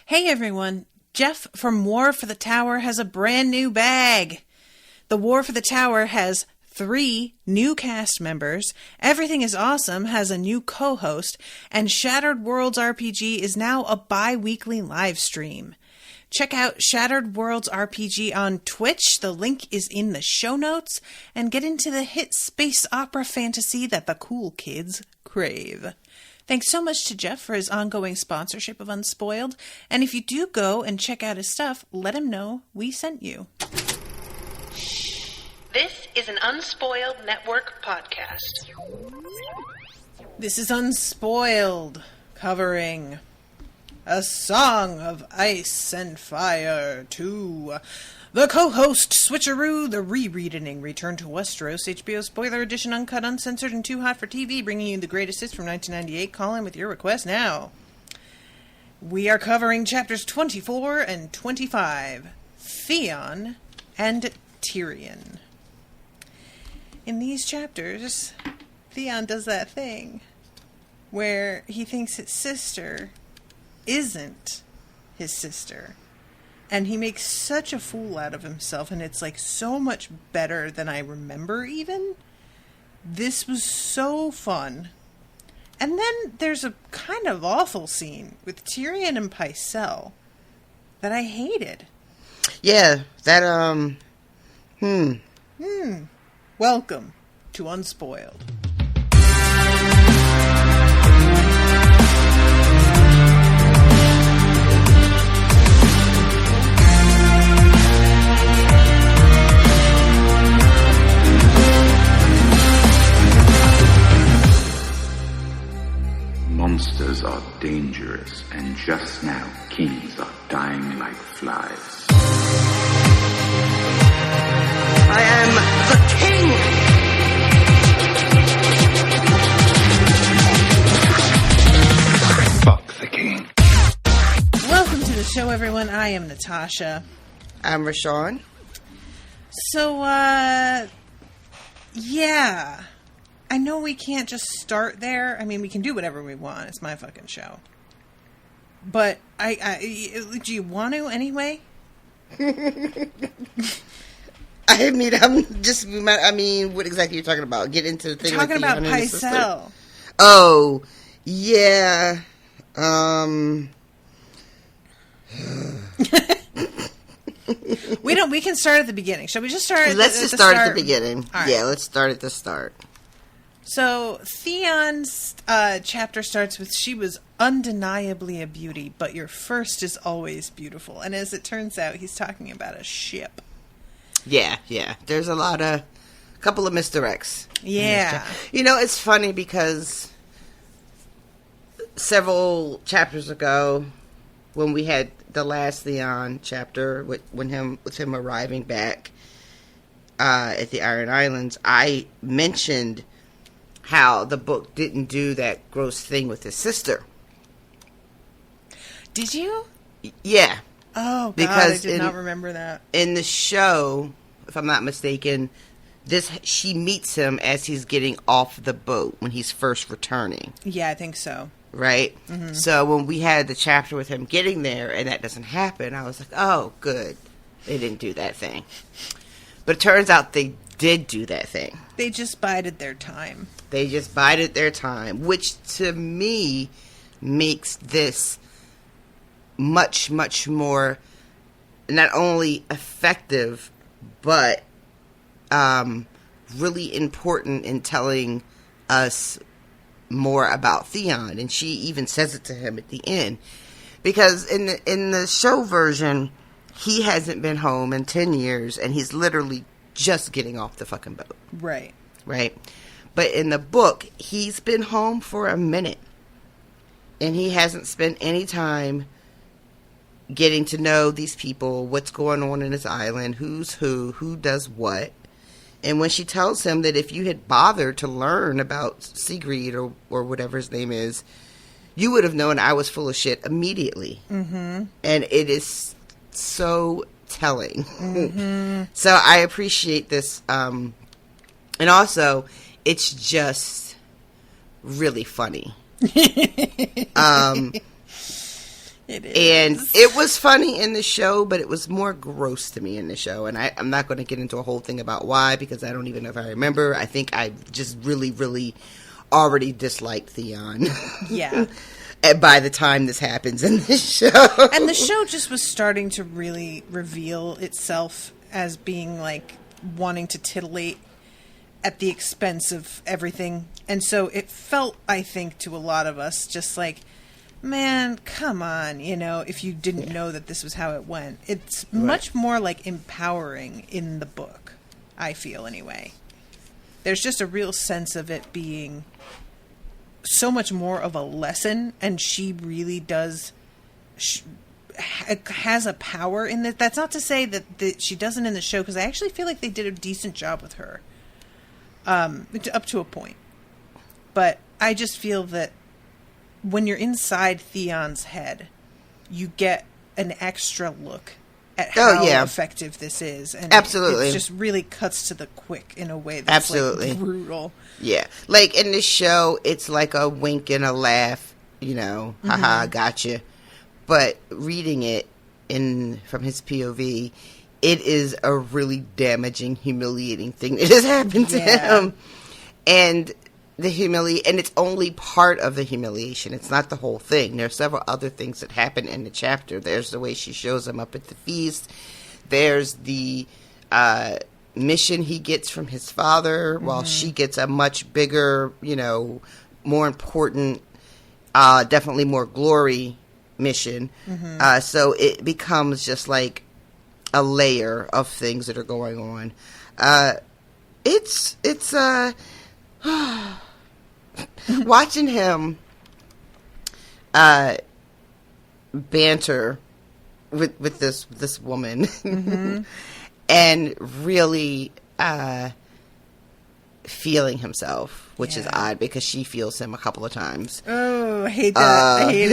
Hey everyone, Jeff from War for the Tower has a brand new bag. The War for the Tower has 3 new cast members, Everything is Awesome has a new co-host, and Shattered Worlds RPG is now a bi-weekly live stream. Check out Shattered Worlds RPG on Twitch, the link is in the show notes, and get into the hit space opera fantasy that the cool kids crave. Thanks so much to Jeff for his ongoing sponsorship of Unspoiled, and if you do go and check out his stuff, let him know we sent you. This is an Unspoiled Network podcast. This is Unspoiled, covering A Song of Ice and Fire 2. The co-host switcheroo, the rereading Return to Westeros, HBO spoiler edition, uncut, uncensored, and too hot for TV, bringing you the greatest hits from 1998. Call in with your request now. We are covering chapters 24 and 25, Theon and Tyrion. In these chapters, Theon does that thing where he thinks his sister isn't his sister. And he makes such a fool out of himself, and it's like so much better than I remember even. This was so fun. And then there's a kind of awful scene with Tyrion and Pycelle that I hated. Yeah, that, Welcome to Unspoiled. Monsters are dangerous, and just now kings are dying like flies. I am the king! Fuck the king. Welcome to the show, everyone. I am Natasha. I'm Rashawn. So, yeah. I know we can't just start there. I mean, we can do whatever we want. It's my fucking show. But do you want to anyway? I mean, what exactly are you talking about? Get into the thing. Talking about Pycelle. Oh, yeah. We can start at the beginning. Shall we just start? Let's just start at the beginning. Right. Yeah, let's start at the start. So, Theon's chapter starts with, she was undeniably a beauty, but your first is always beautiful. And as it turns out, he's talking about a ship. Yeah. There's a couple of misdirects. Yeah. You know, it's funny because several chapters ago, when we had the last Theon chapter, with him arriving back at the Iron Islands, I mentioned how the book didn't do that gross thing with his sister. Did you? Yeah. Oh, God, because I did not remember that. In the show, if I'm not mistaken, she meets him as he's getting off the boat when he's first returning. Yeah, I think so. Right? Mm-hmm. So when we had the chapter with him getting there and that doesn't happen, I was like, oh, good. They didn't do that thing. But it turns out they did do that thing. They just bided their time. Which to me makes this much, much more not only effective, but really important in telling us more about Theon. And she even says it to him at the end. Because in the show version, he hasn't been home in 10 years, and he's literally just getting off the fucking boat. Right. But in the book, he's been home for a minute. And he hasn't spent any time getting to know these people, what's going on in his island, who's who does what. And when she tells him that if you had bothered to learn about Sigrid or whatever his name is, you would have known I was full of shit immediately. Mm-hmm. And it is so telling. Mm-hmm. So I appreciate this. And also, it's just really funny. It is. And it was funny in the show, but it was more gross to me in the show. And I'm not going to get into a whole thing about why, because I don't even know if I remember. I think I just really, really already disliked Theon. Yeah. By the time this happens in this show. And the show just was starting to really reveal itself as being like wanting to titillate at the expense of everything. And so it felt, I think, to a lot of us just like, man, come on, if you didn't know that this was how it went. It's much more like empowering in the book, I feel anyway. There's just a real sense of it being so much more of a lesson, and she really does has a power in that. That's not to say that she doesn't in the show, because I actually feel like they did a decent job with her, up to a point. But I just feel that when you're inside Theon's head, you get an extra look at how effective this is. And absolutely. It just really cuts to the quick in a way that's like brutal. Yeah. Like in this show, it's like a wink and a laugh, haha, gotcha. But reading it from his POV, it is a really damaging, humiliating thing that has happened to him. And and it's only part of the humiliation. It's not the whole thing. There are several other things that happen in the chapter. There's the way she shows him up at the feast. There's the mission he gets from his father, while she gets a much bigger, more important, definitely more glory mission. So it becomes just like a layer of things that are going on. It's watching him banter with this woman and really feeling himself, which is odd because she feels him a couple of times. Oh, I hate that. I hate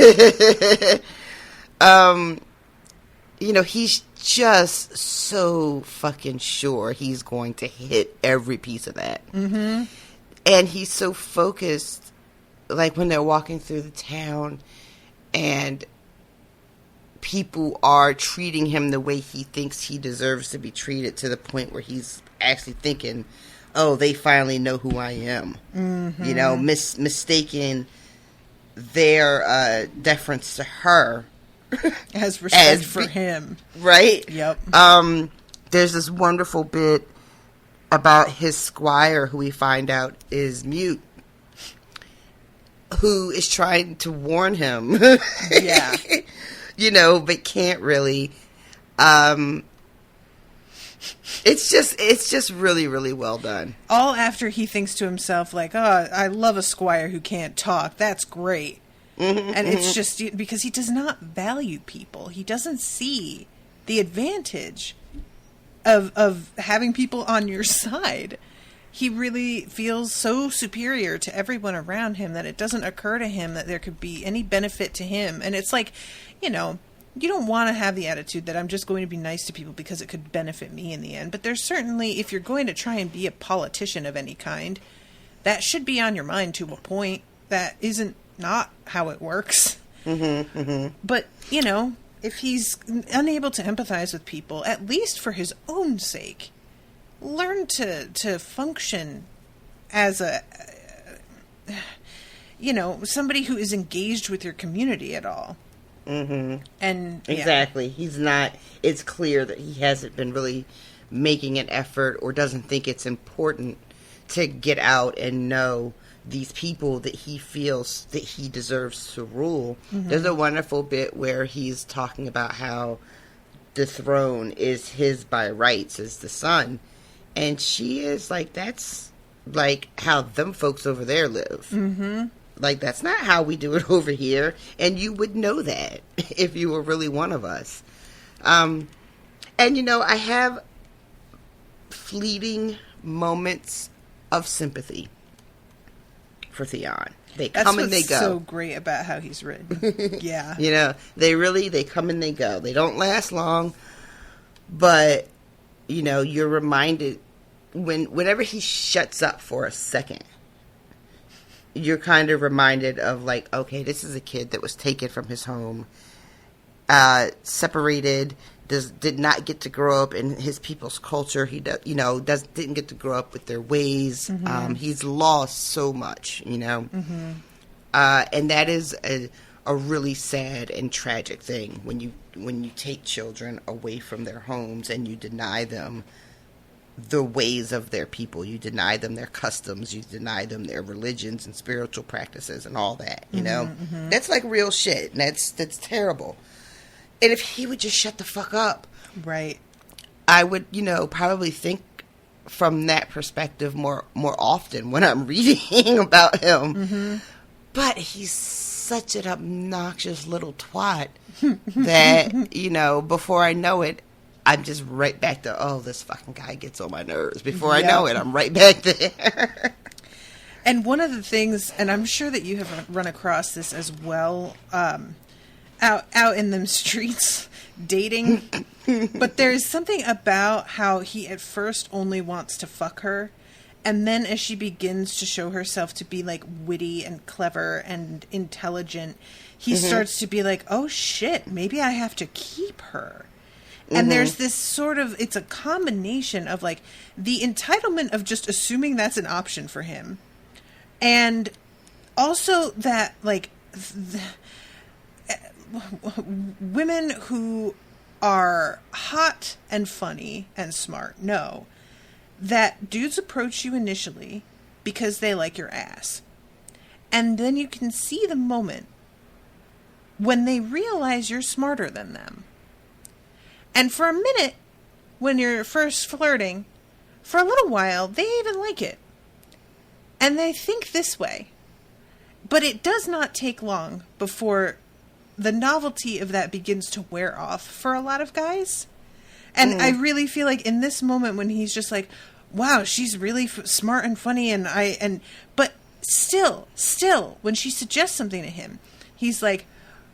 it. He's just so fucking sure he's going to hit every piece of that. And he's so focused, like when they're walking through the town and people are treating him the way he thinks he deserves to be treated, to the point where he's actually thinking, oh, they finally know who I am. Mistaking their deference to her as respect for him. Right? Yep. There's this wonderful bit about his squire, who we find out is mute, who is trying to warn him. Yeah. But can't really. It's just really, really well done. All after he thinks to himself, like, oh, I love a squire who can't talk. That's great. And it's just because he does not value people. He doesn't see the advantage of having people on your side. He really feels so superior to everyone around him that it doesn't occur to him that there could be any benefit to him. And it's like, you don't want to have the attitude that I'm just going to be nice to people because it could benefit me in the end. But there's certainly, if you're going to try and be a politician of any kind, that should be on your mind to a point. That isn't not how it works. But, if he's unable to empathize with people, at least for his own sake, learn to function as somebody who is engaged with your community at all. And exactly, he's not. It's clear that he hasn't been really making an effort, or doesn't think it's important to get out and know these people that he feels that he deserves to rule. There's a wonderful bit where he's talking about how the throne is his by rights as the son, and she is like, that's like how them folks over there live. Like, that's not how we do it over here, and you would know that if you were really one of us. And I have fleeting moments of sympathy for Theon. They come and they go. That's what's so great about how he's written. Yeah. They come and they go. They don't last long, but, you're reminded whenever he shuts up for a second, you're kind of reminded of, like, okay, this is a kid that was taken from his home separated, did not get to grow up in his people's culture. He didn't get to grow up with their ways. Mm-hmm. He's lost so much, Mm-hmm. And that is a really sad and tragic thing when you take children away from their homes and you deny them the ways of their people. You deny them their customs. You deny them their religions and spiritual practices and all that. Mm-hmm. That's like real shit, and that's terrible. And if he would just shut the fuck up, Right. I would, probably think from that perspective more often when I'm reading about him. Mm-hmm. But he's such an obnoxious little twat that, before I know it, I'm just right back to, oh, this fucking guy gets on my nerves. Before I know it, I'm right back there. And one of the things, and I'm sure that you have run across this as well, out in them streets dating, but there's something about how he at first only wants to fuck her, and then as she begins to show herself to be like witty and clever and intelligent, he starts to be like, oh shit, maybe I have to keep her. And there's this sort of, it's a combination of like the entitlement of just assuming that's an option for him, and also that like women who are hot and funny and smart know that dudes approach you initially because they like your ass. And then you can see the moment when they realize you're smarter than them. And for a minute, when you're first flirting, for a little while, they even like it. And they think this way. But it does not take long before the novelty of that begins to wear off for a lot of guys. And I really feel like in this moment when he's just like, wow, she's really smart and funny, but still, when she suggests something to him, he's like,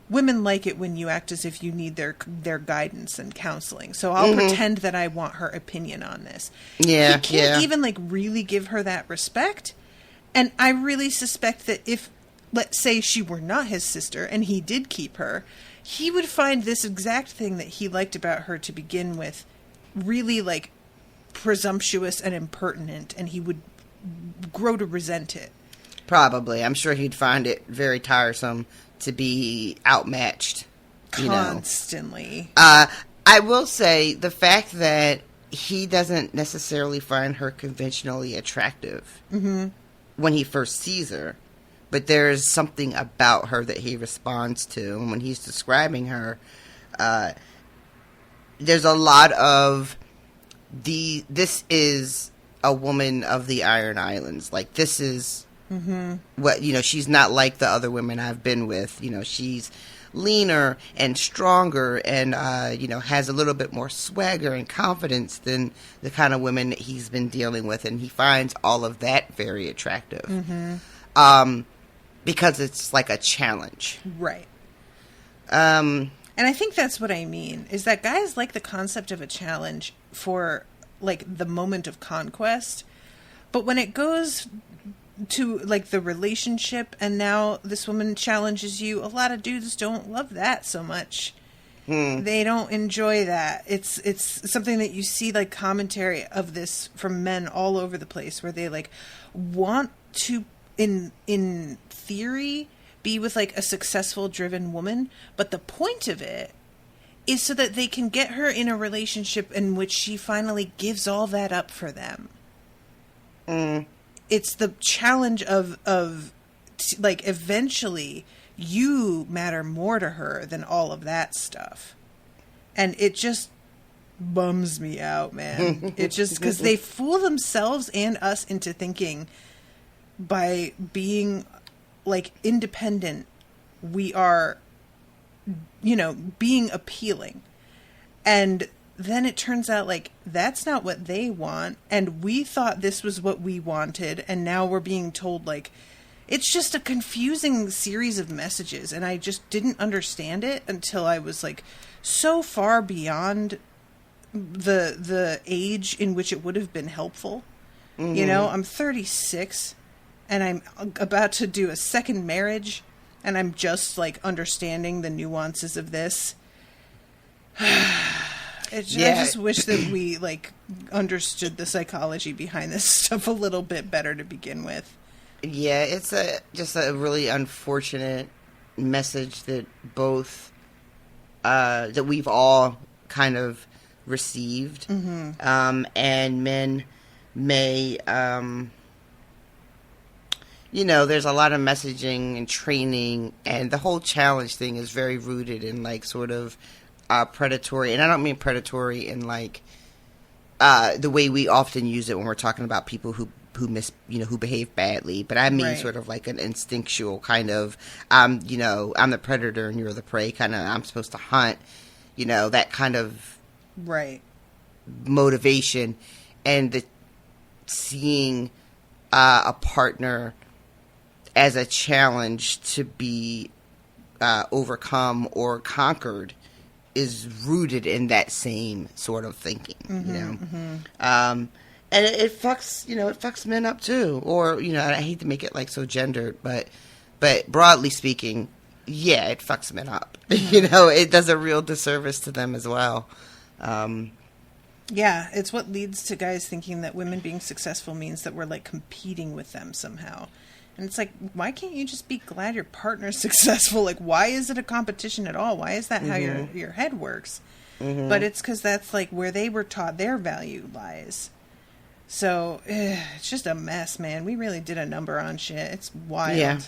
women like it when you act as if you need their guidance and counseling. So I'll pretend that I want her opinion on this. Yeah, he can't even like really give her that respect. And I really suspect that if, let's say, she were not his sister and he did keep her, he would find this exact thing that he liked about her to begin with really like presumptuous and impertinent, and he would grow to resent it. Probably. I'm sure he'd find it very tiresome to be outmatched. Constantly. I will say the fact that he doesn't necessarily find her conventionally attractive when he first sees her, but there's something about her that he responds to. And when he's describing her, there's a lot of this is a woman of the Iron Islands. Like, this is what, she's not like the other women I've been with. She's leaner and stronger and, has a little bit more swagger and confidence than the kind of women that he's been dealing with. And he finds all of that very attractive. Because it's like a challenge. Right. And I think that's what I mean, is that guys like the concept of a challenge for, like, the moment of conquest. But when it goes to, like, the relationship, and now this woman challenges you, a lot of dudes don't love that so much. They don't enjoy that. It's something that you see, like, commentary of this from men all over the place, where they, like, want to, in theory, be with like a successful, driven woman, but the point of it is so that they can get her in a relationship in which she finally gives all that up for them. It's the challenge of like, eventually you matter more to her than all of that stuff. And it just bums me out, man. It just, because they fool themselves and us into thinking by being, like, independent, we are, being appealing. And then it turns out, like, that's not what they want, and we thought this was what we wanted, and now we're being told, like, it's just a confusing series of messages, and I just didn't understand it until I was, like, so far beyond the age in which it would have been helpful. I'm 36, and I'm about to do a second marriage, and I'm just, like, understanding the nuances of this. I just wish that we, like, understood the psychology behind this stuff a little bit better to begin with. Yeah, it's just a really unfortunate message that both, that we've all kind of received. Mm-hmm. And men may, there's a lot of messaging and training, and the whole challenge thing is very rooted in, like, sort of predatory, and I don't mean predatory in, like, the way we often use it when we're talking about people who behave badly, but I mean sort of like an instinctual kind of, I'm the predator and you're the prey kind of, I'm supposed to hunt, that kind of motivation, and seeing a partner as a challenge to be overcome or conquered is rooted in that same sort of thinking, and it fucks men up too. Or, I hate to make it like so gendered, but broadly speaking, yeah, it fucks men up. It does a real disservice to them as well. Yeah, it's what leads to guys thinking that women being successful means that we're, like, competing with them somehow. And it's like, why can't you just be glad your partner's successful? Like, why is it a competition at all? Why is that how your head works? Mm-hmm. But it's because that's, like, where they were taught their value lies. So, it's just a mess, man. We really did a number on shit. It's wild. Yeah.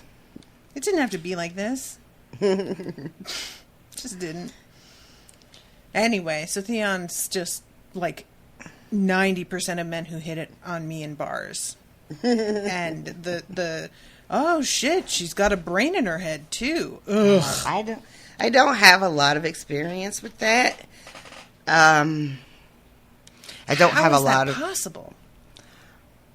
It didn't have to be like this. Just didn't. Anyway, so Theon's just, like, 90% of men who hit it on me in bars. And the oh shit, she's got a brain in her head too. Ugh. I don't have a lot of experience with that. I don't have a lot of possible.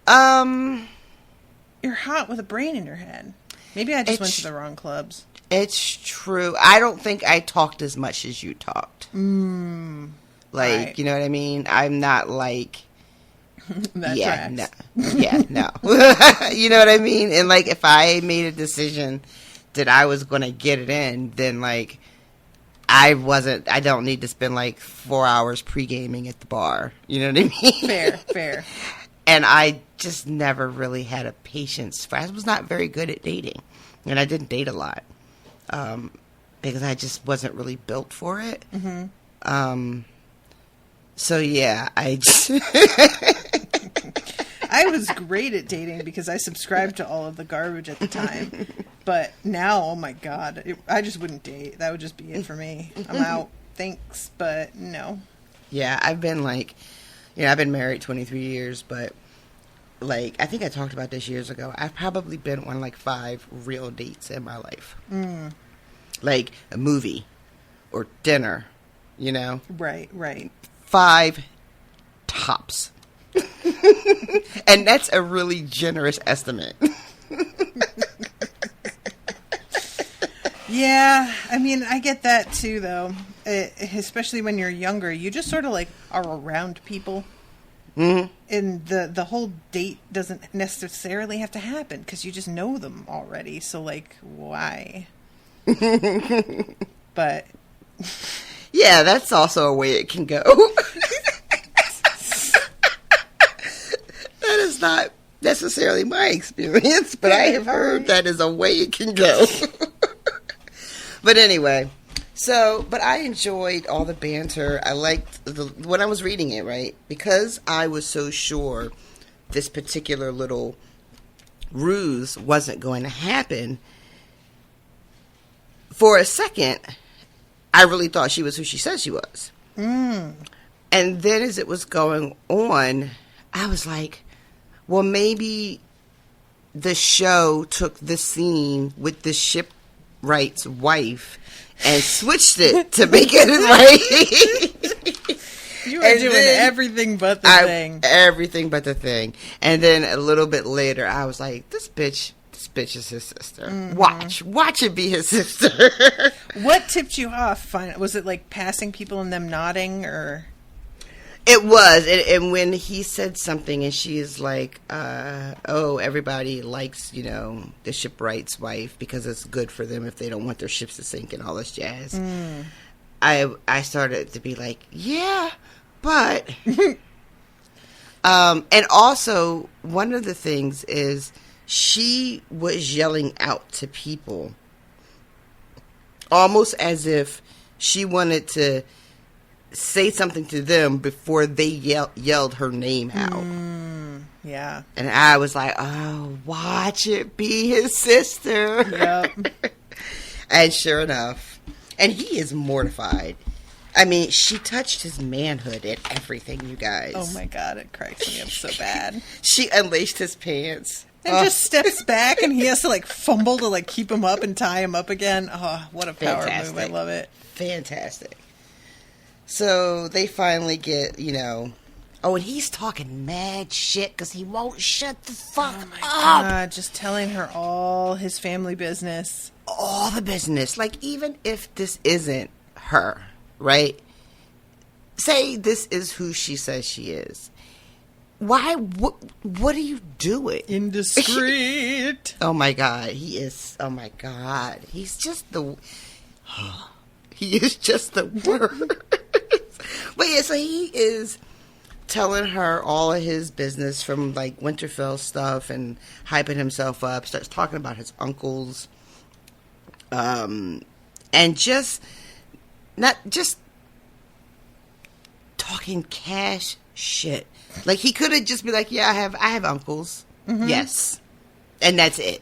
You're hot with a brain in your head. Maybe I just went to the wrong clubs. It's true. I don't think I talked as much as you talked. You know what I mean? I'm not like. No. You know what I mean? And, like, if I made a decision that I was going to get it in, then, like, I don't need to spend, like, 4 hours pre-gaming at the bar. You know what I mean? Fair. And I just never really had a patience I was not very good at dating. And I didn't date a lot. Because I just wasn't really built for it. Mm-hmm. So, yeah, I was great at dating because I subscribed to all of the garbage at the time. But now, oh my God, I just wouldn't date. That would just be it for me. I'm out. Thanks, but no. Yeah, I've been I've been married 23 years, but, like, I think I talked about this years ago. I've probably been on, like, 5 real dates in my life. Like, a movie or dinner, Right. 5 tops. And that's a really generous estimate. Yeah, I mean, I get that too, though. Especially when you're younger, you just sort of, like, are around people. Mm-hmm. And the whole date doesn't necessarily have to happen because you just know them already. So, like, why? But yeah, that's also a way it can go. That is not necessarily my experience, but I have heard that is a way it can go. But anyway, but I enjoyed all the banter. I liked when I was reading it, right? Because I was so sure this particular little ruse wasn't going to happen. For a second, I really thought she was who she said she was. And then as it was going on, I was like, well, maybe the show took the scene with the shipwright's wife and switched it to make it right. You were doing everything but the thing. Everything but the thing. And then a little bit later, I was like, this bitch is his sister. Mm-hmm. Watch it be his sister. What tipped you off? Was it like passing people and them nodding, or? It was, and when he said something, and she is like, everybody likes, the shipwright's wife because it's good for them if they don't want their ships to sink and all this jazz. I started to be like, yeah, but and also one of the things is she was yelling out to people almost as if she wanted to say something to them before they yelled her name out. Yeah. And I was like, oh, watch it be his sister. Yep. And sure enough, and he is mortified. I mean, she touched his manhood and everything, you guys. Oh my God, it cracks me up so bad. She unleashed his pants. And just steps back, and he has to, like, fumble to, like, keep him up and tie him up again. Oh, what a power move. I love it. Fantastic. So they finally get, oh, and he's talking mad shit because he won't shut the fuck up. God, just telling her all his family business. All the business. Like, even if this isn't her, right? Say this is who she says she is. Why? What are you doing? Indiscreet. Oh my God, he is. Oh my God, he's just the. He is just the worst. But yeah, so he is telling her all of his business from like Winterfell stuff and hyping himself up. Starts talking about his uncles, and just not just talking cash shit. Like, he could have just been like, yeah, I have uncles. Mm-hmm. Yes. And that's it.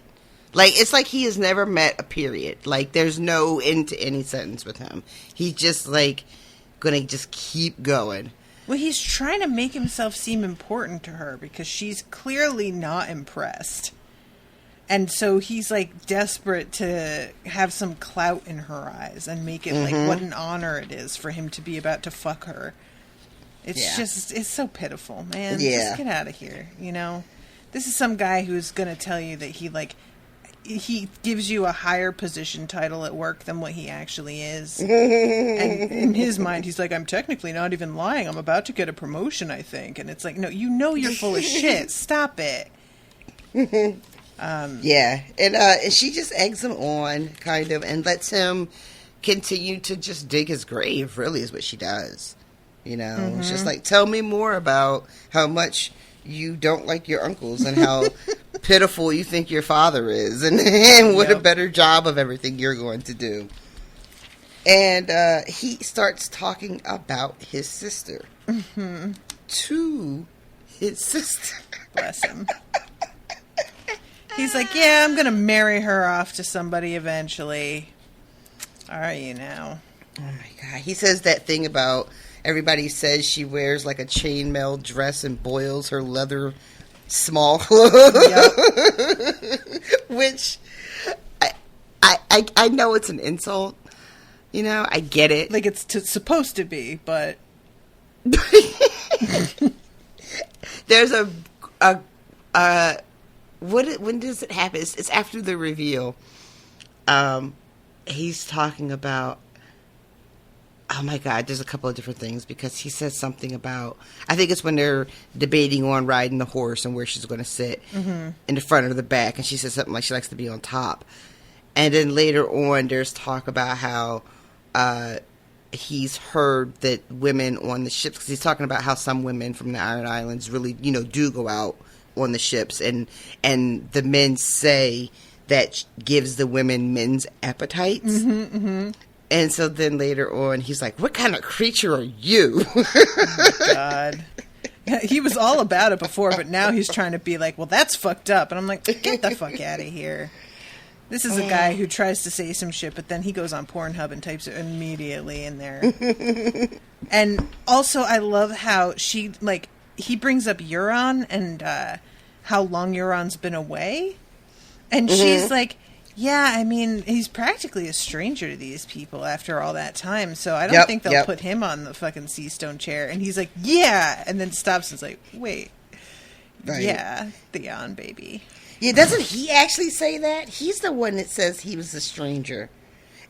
Like, it's like he has never met a period. Like, there's no end to any sentence with him. He's just, like, gonna just keep going. Well, he's trying to make himself seem important to her because she's clearly not impressed. And so he's, like, desperate to have some clout in her eyes and make it, like, what an honor it is for him to be about to fuck her. It's just, it's so pitiful, man. Yeah. Just get out of here, This is some guy who's going to tell you that he gives you a higher position title at work than what he actually is. And in his mind, he's like, I'm technically not even lying. I'm about to get a promotion, I think. And it's like, no, you're full of shit. Stop it. Yeah. And she just eggs him on, kind of, and lets him continue to just dig his grave, really, is what she does. It's just like, tell me more about how much you don't like your uncles and how pitiful you think your father is and what a better job of everything you're going to do. And he starts talking about his sister to his sister. Bless him. He's like, yeah, I'm going to marry her off to somebody eventually. Are you now? Oh my God. He says that thing about everybody says she wears like a chainmail dress and boils her leather small clothes. Yep. Which I know it's an insult. I get it. Like it's supposed to be, but there's when does it happen? It's after the reveal. He's talking about. Oh my God, there's a couple of different things because he says something about, I think it's when they're debating on riding the horse and where she's going to sit in the front or the back. And she says something like she likes to be on top. And then later on, there's talk about how he's heard that women on the ships, because he's talking about how some women from the Iron Islands really, do go out on the ships. And the men say that gives the women men's appetites. And so then later on, he's like, what kind of creature are you? Oh my God. He was all about it before, but now he's trying to be like, well, that's fucked up. And I'm like, get the fuck out of here. This is a guy who tries to say some shit, but then he goes on Pornhub and types it immediately in there. And also, I love how he brings up Euron and how long Euron's been away. And she's like, yeah, I mean, he's practically a stranger to these people after all that time, so I don't think they'll put him on the fucking sea stone chair. And he's like, yeah, and then stops and is like, wait, yeah, Theon, baby. Yeah, doesn't he actually say that? He's the one that says he was a stranger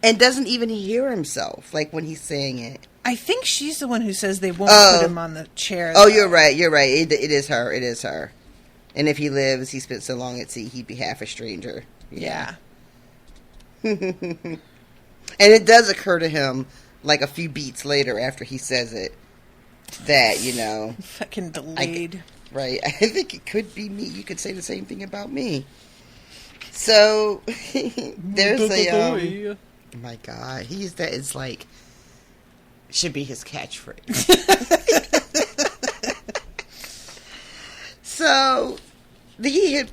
and doesn't even hear himself, like, when he's saying it. I think she's the one who says they won't put him on the chair. Oh, you're right. It is her. And if he lives, he spent so long at sea, he'd be half a stranger. Yeah. And it does occur to him like a few beats later after he says it, that, you know, Fucking delayed. Right. I think it could be me. You could say the same thing about me. So there's a oh my God, it's like should be his catchphrase. So he had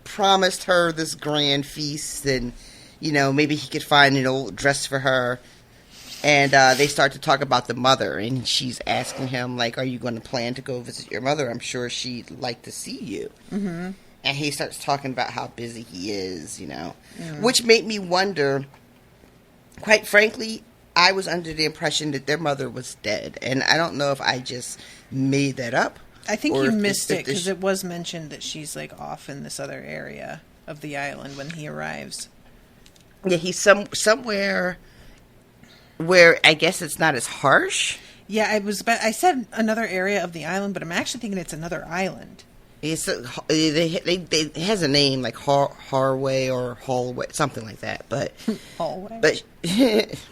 promised her this grand feast, and you know, maybe he could find an old dress for her. And they start to talk about the mother, and she's asking him, like, are you going to plan to go visit your mother? I'm sure she'd like to see you. Mm-hmm. And he starts talking about how busy he is, you know, which made me wonder, quite frankly, I was under the impression that their mother was dead. And I don't know if I just made that up. I think you missed it, because it was mentioned that she's, like, off in this other area of the island when he arrives. Yeah, he's somewhere where I guess it's not as harsh. Yeah, I said another area of the island, but I'm actually thinking it's another island. It has a name like Harway or Hallway, something like that. But Hallway, but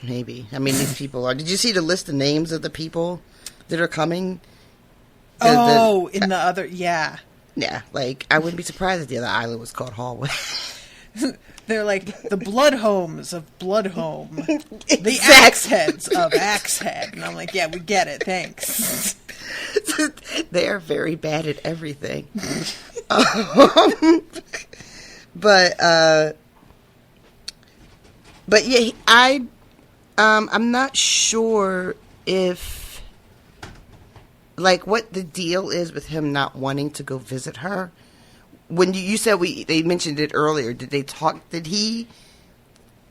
maybe. I mean, these people are. Did you see the list of names of the people that are coming? In the other, yeah. Yeah, like I wouldn't be surprised if the other island was called Hallway. They're like the Bloodhomes of Bloodhome. Exactly. The Axeheads of Axehead. And I'm like, yeah, we get it. Thanks. They are very bad at everything. But yeah, I'm not sure if, like, what the deal is with him not wanting to go visit her. When you said they mentioned it earlier, did he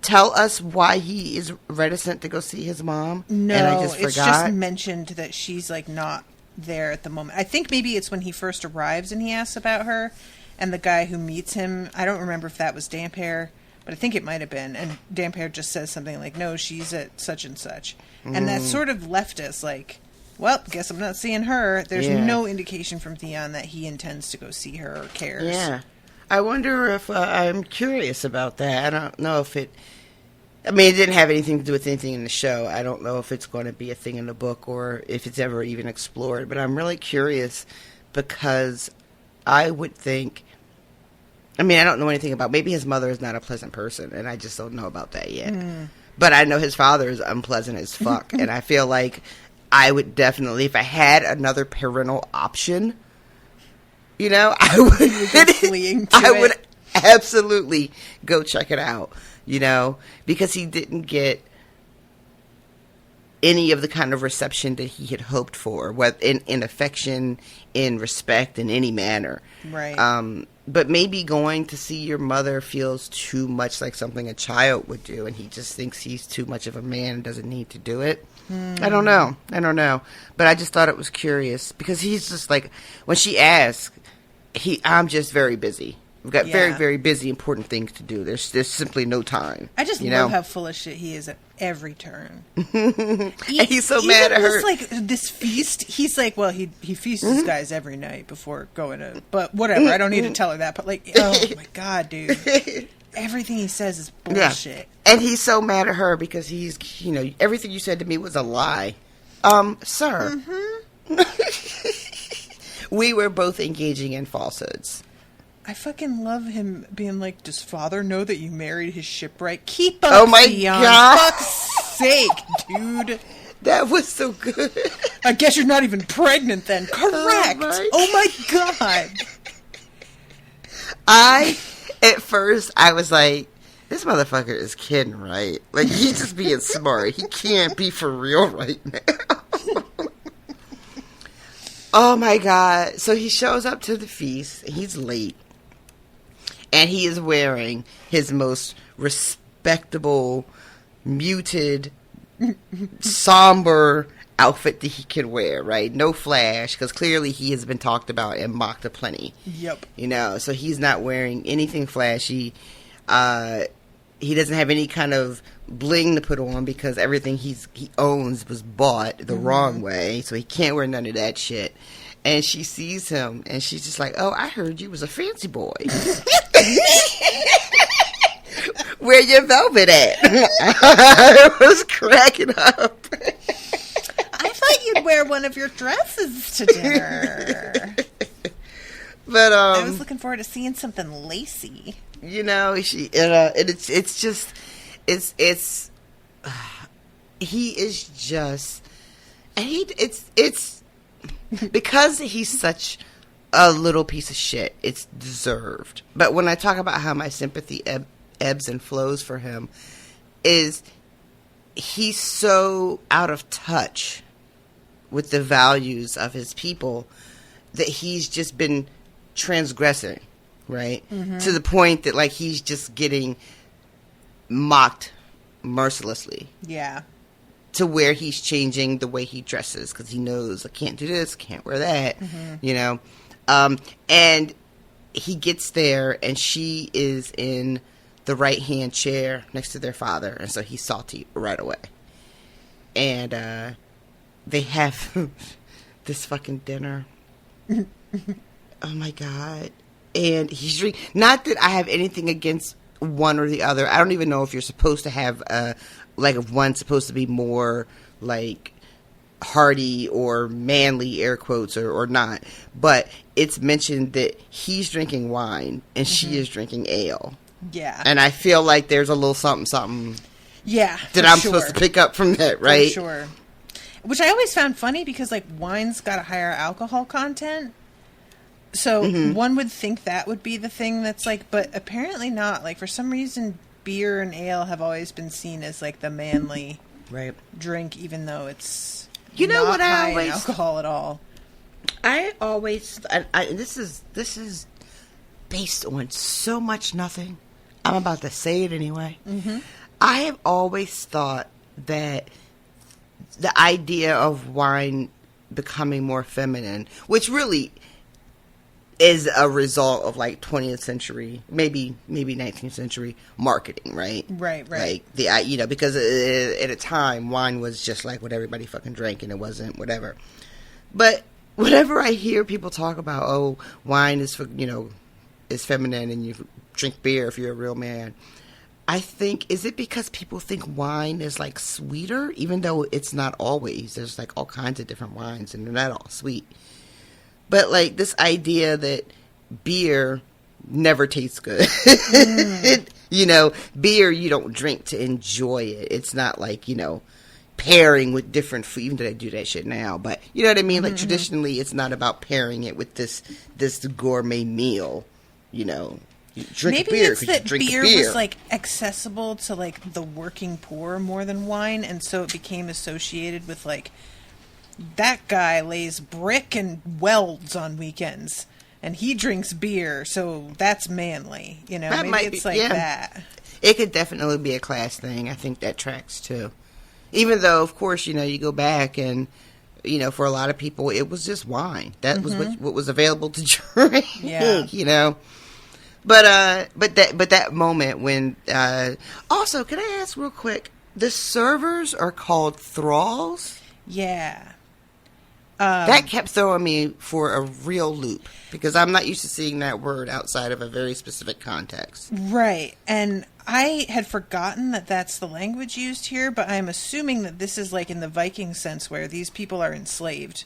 tell us why he is reticent to go see his mom? No, and I just forgot? It's just mentioned that she's, like, not there at the moment. I think maybe it's when he first arrives and he asks about her, and the guy who meets him, I don't remember if that was Damphair, but I think it might have been, and Damphair just says something like, no, she's at such and such. And that sort of left us like, well, guess I'm not seeing her. There's no indication from Theon that he intends to go see her or cares. Yeah. I wonder if I'm curious about that. I don't know if it... I mean, it didn't have anything to do with anything in the show. I don't know if it's going to be a thing in the book or if it's ever even explored. But I'm really curious because I would think... I mean, I don't know anything about... Maybe his mother is not a pleasant person, and I just don't know about that yet. But I know his father is unpleasant as fuck, and I feel like I would definitely, if I had another parental option, you know, I would absolutely go check it out, you know, because he didn't get any of the kind of reception that he had hoped for, whether in affection, in respect, in any manner. Right. But maybe going to see your mother feels too much like something a child would do, and he just thinks he's too much of a man and doesn't need to do it. I don't know. But I just thought it was curious, because he's just like, when she asks, I'm just very busy. We've got very, very busy, important things to do. There's simply no time. I just love how full of shit he is at every turn. And he's so mad at her. Like this feast, he's like, well, he feasts his guys every night before going to. But whatever, I don't need to tell her that. But like, oh my god, dude, everything he says is bullshit. Yeah. And he's so mad at her because he's, you know, everything you said to me was a lie, sir. We were both engaging in falsehoods. I fucking love him being like, does father know that you married his shipwright? Keep up, Theon. God. Fuck's sake, dude. That was so good. I guess you're not even pregnant then. Correct. Oh my god. At first, I was like, this motherfucker is kidding, right? Like, he's just being smart. He can't be for real right now. Oh my god. So he shows up to the feast. He's late. And he is wearing his most respectable, muted, somber outfit that he can wear, right? No flash, because clearly he has been talked about and mocked aplenty. Yep. You know, so he's not wearing anything flashy. He doesn't have any kind of bling to put on because everything he owns was bought the wrong way, so he can't wear none of that shit. And she sees him, and she's just like, oh, I heard you was a fancy boy. Where your velvet at? I was cracking up. I thought you'd wear one of your dresses to dinner. But I was looking forward to seeing something lacy. You know, he is just, and it's because he's such a little piece of shit. It's deserved. But when I talk about how my sympathy ebbs and flows for him, is he's so out of touch with the values of his people that he's just been transgressing, right? Mm-hmm. To the point that, like, he's just getting mocked mercilessly. Yeah. To where he's changing the way he dresses because he knows, I can't do this, can't wear that, you know? And he gets there and she is in the right-hand chair next to their father, and so he's salty right away. And they have this fucking dinner. Oh my God. And he's not that I have anything against one or the other. I don't even know if you're supposed to have like, if one's supposed to be more like hearty or manly, air quotes, or not. But it's mentioned that he's drinking wine and she is drinking ale. Yeah. And I feel like there's a little something yeah, that I'm supposed to pick up from that, right? For sure. Which I always found funny because, like, wine's got a higher alcohol content. So one would think that would be the thing that's like, but apparently not. Like, for some reason, beer and ale have always been seen as, like, the manly drink, even though it's not high in alcohol at all. I always, this is based on so much nothing. I'm about to say it anyway. I have always thought that the idea of wine becoming more feminine, which really is a result of, like, 20th century, maybe 19th century marketing, right? Right. Like, because at a time, wine was just like what everybody fucking drank, and it wasn't whatever. But whenever I hear people talk about, oh, wine is for, is feminine, and you drink beer if you're a real man, I think, is it because people think wine is, like, sweeter, even though it's not always? There's, like, all kinds of different wines, and they're not all sweet. But, like, this idea that beer never tastes good. Beer you don't drink to enjoy it. It's not like, pairing with different food, even though they do that shit now. But, you know what I mean? Like, traditionally, it's not about pairing it with this gourmet meal, You drink Maybe beer it's that drink beer beer was, like, accessible to, like, the working poor more than wine, and so it became associated with, like, that guy lays brick and welds on weekends, and he drinks beer, so that's manly. That maybe it's that. It could definitely be a class thing. I think that tracks too. Even though, of course, you go back and, for a lot of people, it was just wine. That was what was available to drink. Yeah. But that moment when also, can I ask real quick? The servers are called thralls. Yeah. That kept throwing me for a real loop because I'm not used to seeing that word outside of a very specific context. Right. And I had forgotten that that's the language used here, but I'm assuming that this is like in the Viking sense where these people are enslaved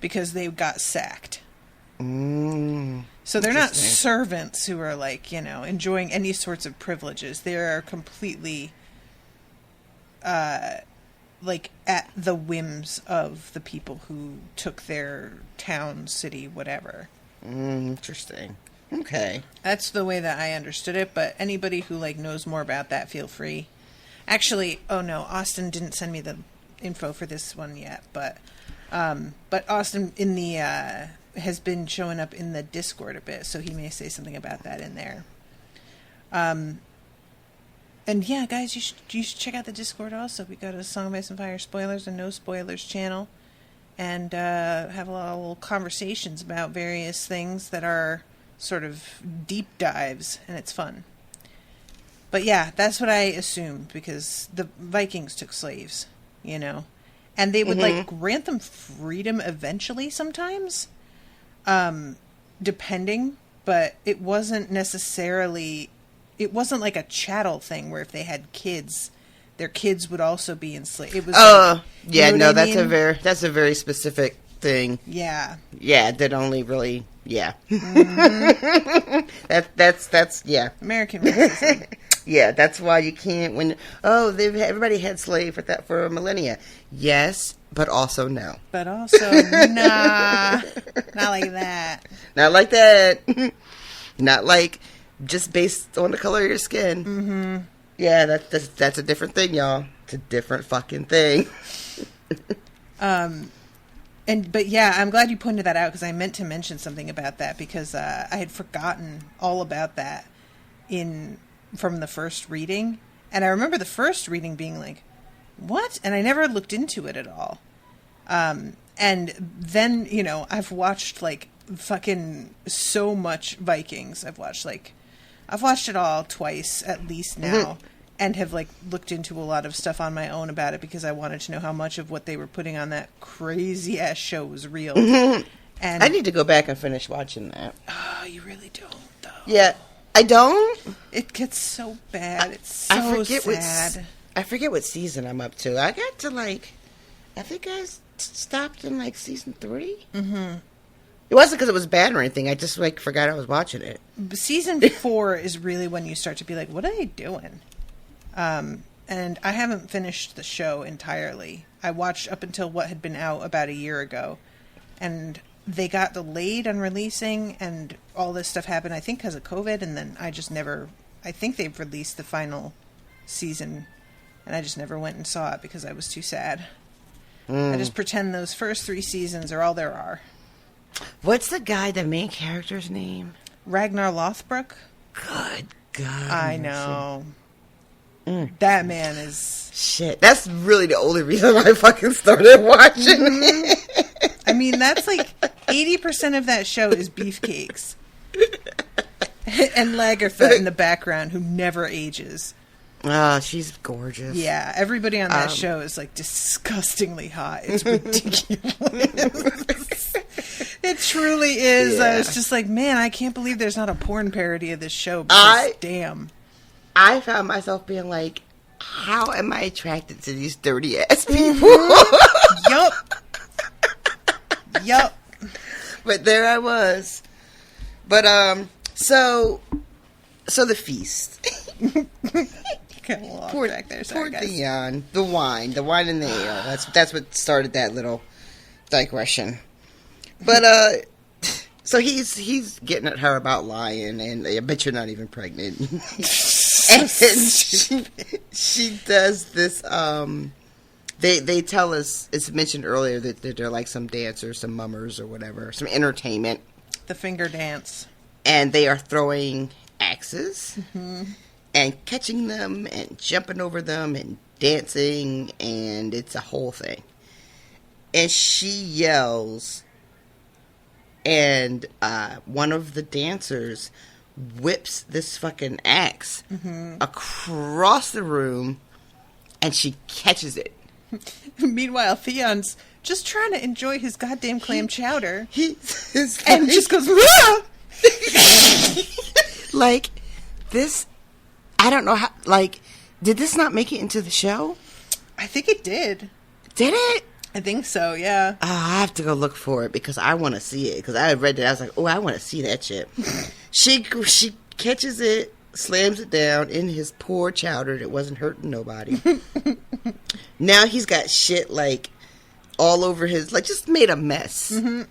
because they got sacked. So they're not servants who are like, enjoying any sorts of privileges. They are completely like at the whims of the people who took their town, city, whatever. Interesting. Okay. That's the way that I understood it, but anybody who like knows more about that, feel free. Actually, oh no, Austin didn't send me the info for this one yet, but Austin in the has been showing up in the Discord a bit, so he may say something about that in there. And yeah, guys, you should check out the Discord also. We got a Song of Ice and Fire spoilers and no spoilers channel, and have a lot of little conversations about various things that are sort of deep dives, and it's fun. But yeah, that's what I assumed because the Vikings took slaves, and they would like grant them freedom eventually sometimes, depending, but it wasn't necessarily it wasn't like a chattel thing where if they had kids, their kids would also be enslaved. It was yeah, no, that's a very specific thing. Yeah. Yeah, that only really, yeah. Mm-hmm. that's yeah. American racism. Yeah, that's why you can't everybody had slaves for a millennia. Yes, but also no. But also, nah, not like that. Not like that. Not like just based on the color of your skin. Mm-hmm. Yeah, that's a different thing, y'all. It's a different fucking thing. But yeah, I'm glad you pointed that out because I meant to mention something about that because I had forgotten all about that from the first reading. And I remember the first reading being like, what? And I never looked into it at all. And then, I've watched like fucking so much Vikings. I've watched it all twice at least now. Mm-hmm. And have like looked into a lot of stuff on my own about it because I wanted to know how much of what they were putting on that crazy ass show was real. Mm-hmm. And I need to go back and finish watching that. Oh, you really don't, though. Yeah, I don't. It gets so bad. It's so sad. I forget what season I'm up to. I got to I think I stopped in season 3. Mm-hmm. It wasn't because it was bad or anything. I just forgot I was watching it. Season 4 is really when you start to be like, what are they doing? And I haven't finished the show entirely. I watched up until what had been out about a year ago. And they got delayed on releasing and all this stuff happened, I think, because of COVID. And then I think they've released the final season. And I just never went and saw it because I was too sad. I just pretend those first 3 seasons are all there are. What's the main character's name? Ragnar Lothbrok. Good God. I know. That man is... Shit. That's really the only reason I fucking started watching it. I mean, that's 80% of that show is beefcakes. And Lagertha in the background, who never ages. Oh, she's gorgeous. Yeah, everybody on that show is disgustingly hot. It's ridiculous. It truly is. Yeah. I was just like, man, I can't believe there's not a porn parody of this show. Because, damn. I found myself being like, how am I attracted to these dirty ass people? Yup. But there I was. But so the feast. Got a little off track there. Sorry, guys. Theon, the wine and the ale. That's what started that little digression. But so he's getting at her about lying, and I bet you're not even pregnant. And she does this. They tell us, it's mentioned earlier that they're some dancers, some mummers or whatever, some entertainment. The finger dance. And they are throwing axes and catching them and jumping over them and dancing, and it's a whole thing. And she yells, and one of the dancers whips this fucking axe across the room, and she catches it. Meanwhile, Theon's just trying to enjoy his goddamn clam chowder. And just goes, Wah! This, I don't know how, did this not make it into the show? I think it did. Did it? I think so, yeah. I have to go look for it because I want to see it. Because I read it, I was like, oh, I want to see that shit. She catches it, slams it down in his poor chowder that wasn't hurting nobody. Now he's got shit all over his, just made a mess. Mm-hmm.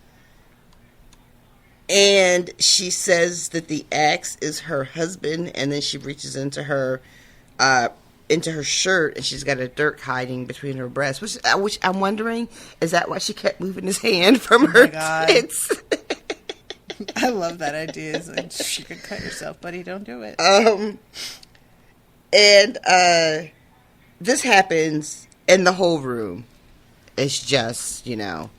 And she says that the axe is her husband, and then she reaches into her shirt, and she's got a dirk hiding between her breasts. Which I'm wondering, is that why she kept moving his hand from her tits? I love that idea. She could cut herself, buddy. Don't do it. And this happens, and the whole room is just, roaring.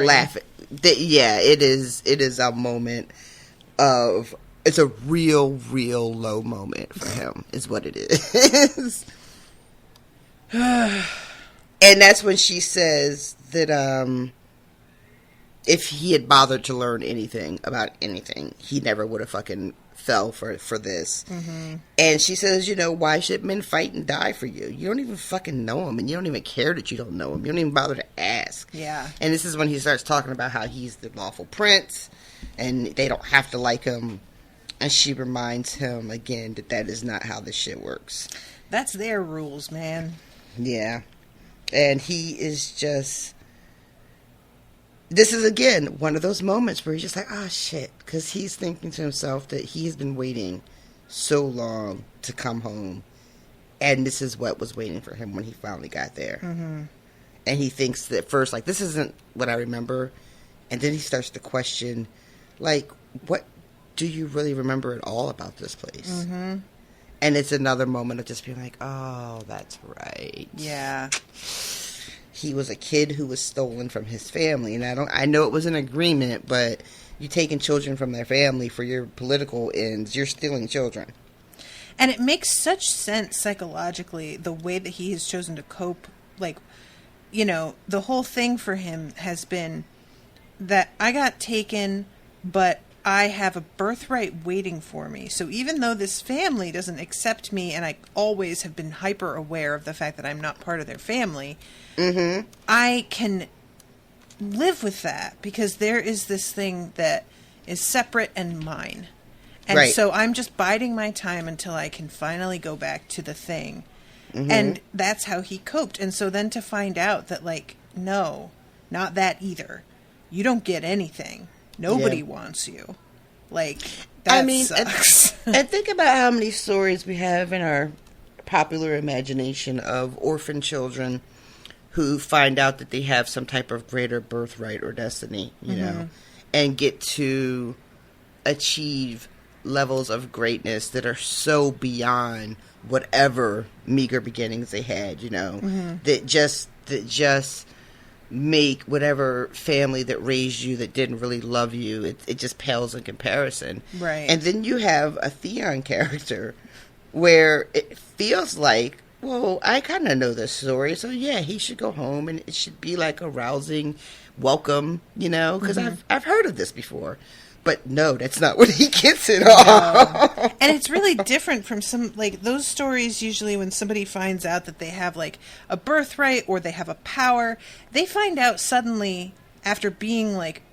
Laughing. Yeah, it is a moment of, it's a real low moment for him, is what it is. And that's when she says that if he had bothered to learn anything about anything, he never would have fucking fell for this. Mm-hmm. And she says, you know, why should men fight and die for you? You don't even fucking know him, and you don't even care that you don't know him. You don't even bother to ask. Yeah. And this is when he starts talking about how he's the lawful prince, and they don't have to like him. And she reminds him again that is not how this shit works. That's their rules, man. Yeah. And he is just... This is, again, one of those moments where he's just like, oh, shit. Because he's thinking to himself that he's been waiting so long to come home. And this is what was waiting for him when he finally got there. Mm-hmm. And he thinks that at first, like, this isn't what I remember. And then he starts to question, like, what do you really remember at all about this place? Mm-hmm. And it's another moment of just being like, oh, that's right. Yeah. He was a kid who was stolen from his family, and I know it was an agreement, but you taking children from their family for your political ends, you're stealing children. And it makes such sense psychologically, the way that he has chosen to cope. Like, you know, the whole thing for him has been that I got taken, but I have a birthright waiting for me. So even though this family doesn't accept me, and I always have been hyper aware of the fact that I'm not part of their family, mm-hmm. I can live with that because there is this thing that is separate and mine. And right. So I'm just biding my time until I can finally go back to the thing. Mm-hmm. And that's how he coped. And so then to find out that, like, no, not that either. You don't get anything. Nobody wants you. Like, that sucks. And think about how many stories we have in our popular imagination of orphan children who find out that they have some type of greater birthright or destiny, you know, and get to achieve levels of greatness that are so beyond whatever meager beginnings they had, you know, that just make whatever family that raised you that didn't really love you, it just pales in comparison. Right. And then you have a Theon character where it feels like, well, I kind of know this story, so yeah, he should go home and it should be like a rousing welcome, you know, because I've heard of this before. But no, that's not what he gets at all. And it's really different from some, like, those stories usually when somebody finds out that they have, like, a birthright or they have a power, they find out suddenly after being, like,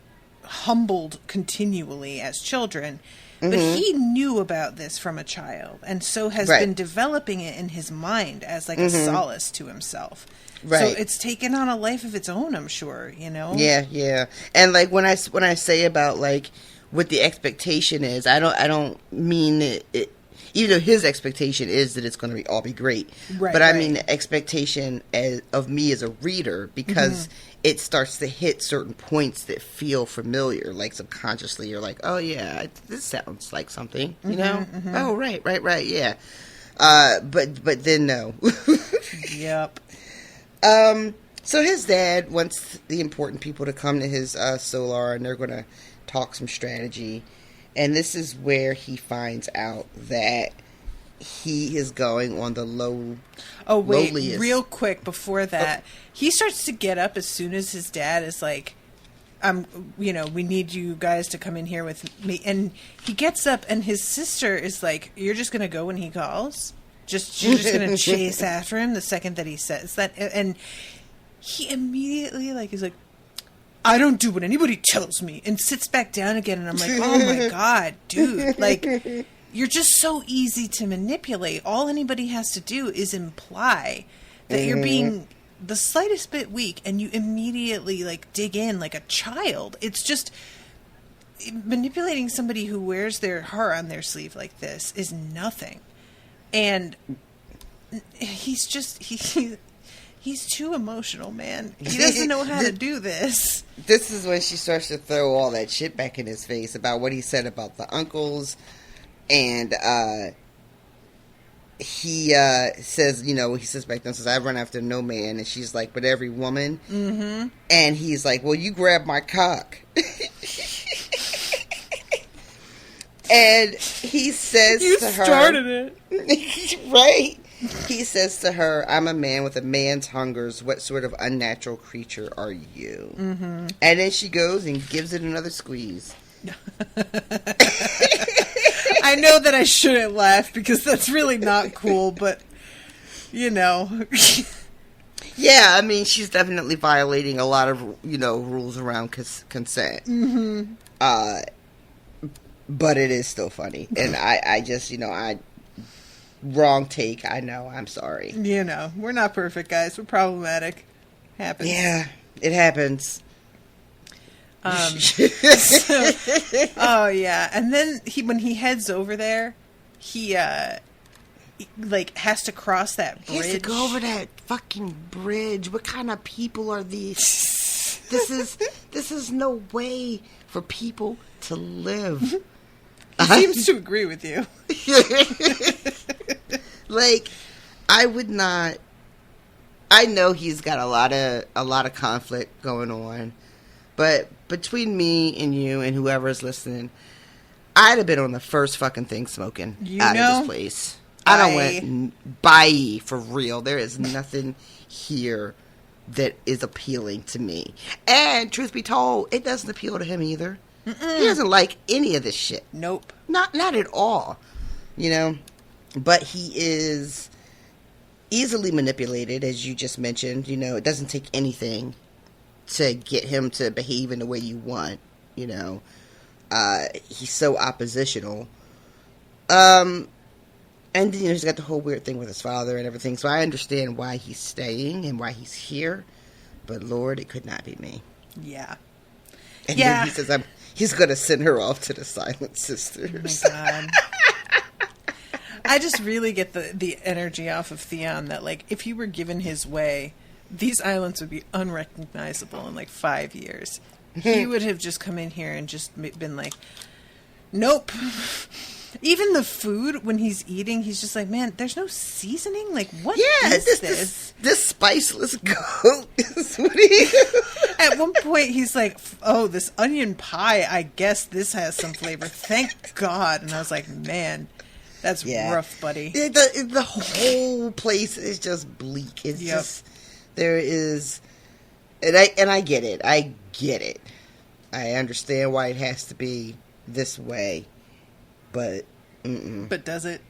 humbled continually as children. But he knew about this from a child and so has been developing it in his mind as, like, a solace to himself. Right. So it's taken on a life of its own, I'm sure, you know? Yeah, yeah. And, like, when I say about, like, what the expectation is, I don't mean it even though his expectation is that it's going to all be great. Right, but I mean the expectation of me as a reader, because it starts to hit certain points that feel familiar, like subconsciously you're like, oh yeah, this sounds like something, you know? Oh, right, yeah. But then no. Yep. So his dad wants the important people to come to his solar, and they're going to talk some strategy. And this is where he finds out that he is going on the lowliest. Real quick before that, he starts to get up as soon as his dad is like, we need you guys to come in here with me. And he gets up and his sister is like, you're just going to go when he calls? You're just going to chase after him the second that he says that? And he immediately, like, is like, I don't do what anybody tells me, and sits back down again, and I'm like, oh my God, dude, like, you're just so easy to manipulate. All anybody has to do is imply that you're being the slightest bit weak, and you immediately, like, dig in like a child. It's just, manipulating somebody who wears their heart on their sleeve like this is nothing. And he's too emotional, man. He doesn't know how to do this. This is when she starts to throw all that shit back in his face about what he said about the uncles. And he says, he says back then, I run after no man. And she's like, but every woman. Mm-hmm. And he's like, well, you grab my cock. And he says to her... You started it. Right? He says to her, I'm a man with a man's hungers. What sort of unnatural creature are you? Mm-hmm. And then she goes and gives it another squeeze. I know that I shouldn't laugh because that's really not cool, but, you know. Yeah, I mean, she's definitely violating a lot of, rules around consent. Mm-hmm. But it is still funny. And I just, wrong take. I know. I'm sorry. We're not perfect, guys. We're problematic. Happens. Yeah, it happens. Oh, yeah. And then when he heads over there, he has to cross that bridge. He has to go over that fucking bridge. What kind of people are these? This is no way for people to live. He seems to agree with you. Like, I would not. I know he's got a lot of conflict going on, but between me and you and whoever's listening, I'd have been on the first fucking thing smoking out of this place. I don't went bye for real. There is nothing here that is appealing to me. And truth be told, it doesn't appeal to him either. Mm-mm. He doesn't like any of this shit. Nope. Not at all. But he is easily manipulated, as you just mentioned. It doesn't take anything to get him to behave in the way you want. He's so oppositional. And then he's got the whole weird thing with his father and everything. So I understand why he's staying and why he's here. But Lord, it could not be me. Yeah. And then he says he's going to send her off to the Silent Sisters. Oh my God. I just really get the energy off of Theon that, like, if he were given his way, these islands would be unrecognizable in, 5 years. He would have just come in here and just been like, nope. Even the food, when he's eating, he's just like, man, there's no seasoning? Like, what is this? This spiceless goat is what he is. At one point, he's like, oh, this onion pie, I guess this has some flavor. Thank God. And I was like, man, that's rough, buddy. The whole place is just bleak. It's just, there is, and I get it. I get it. I understand why it has to be this way. But, But does it?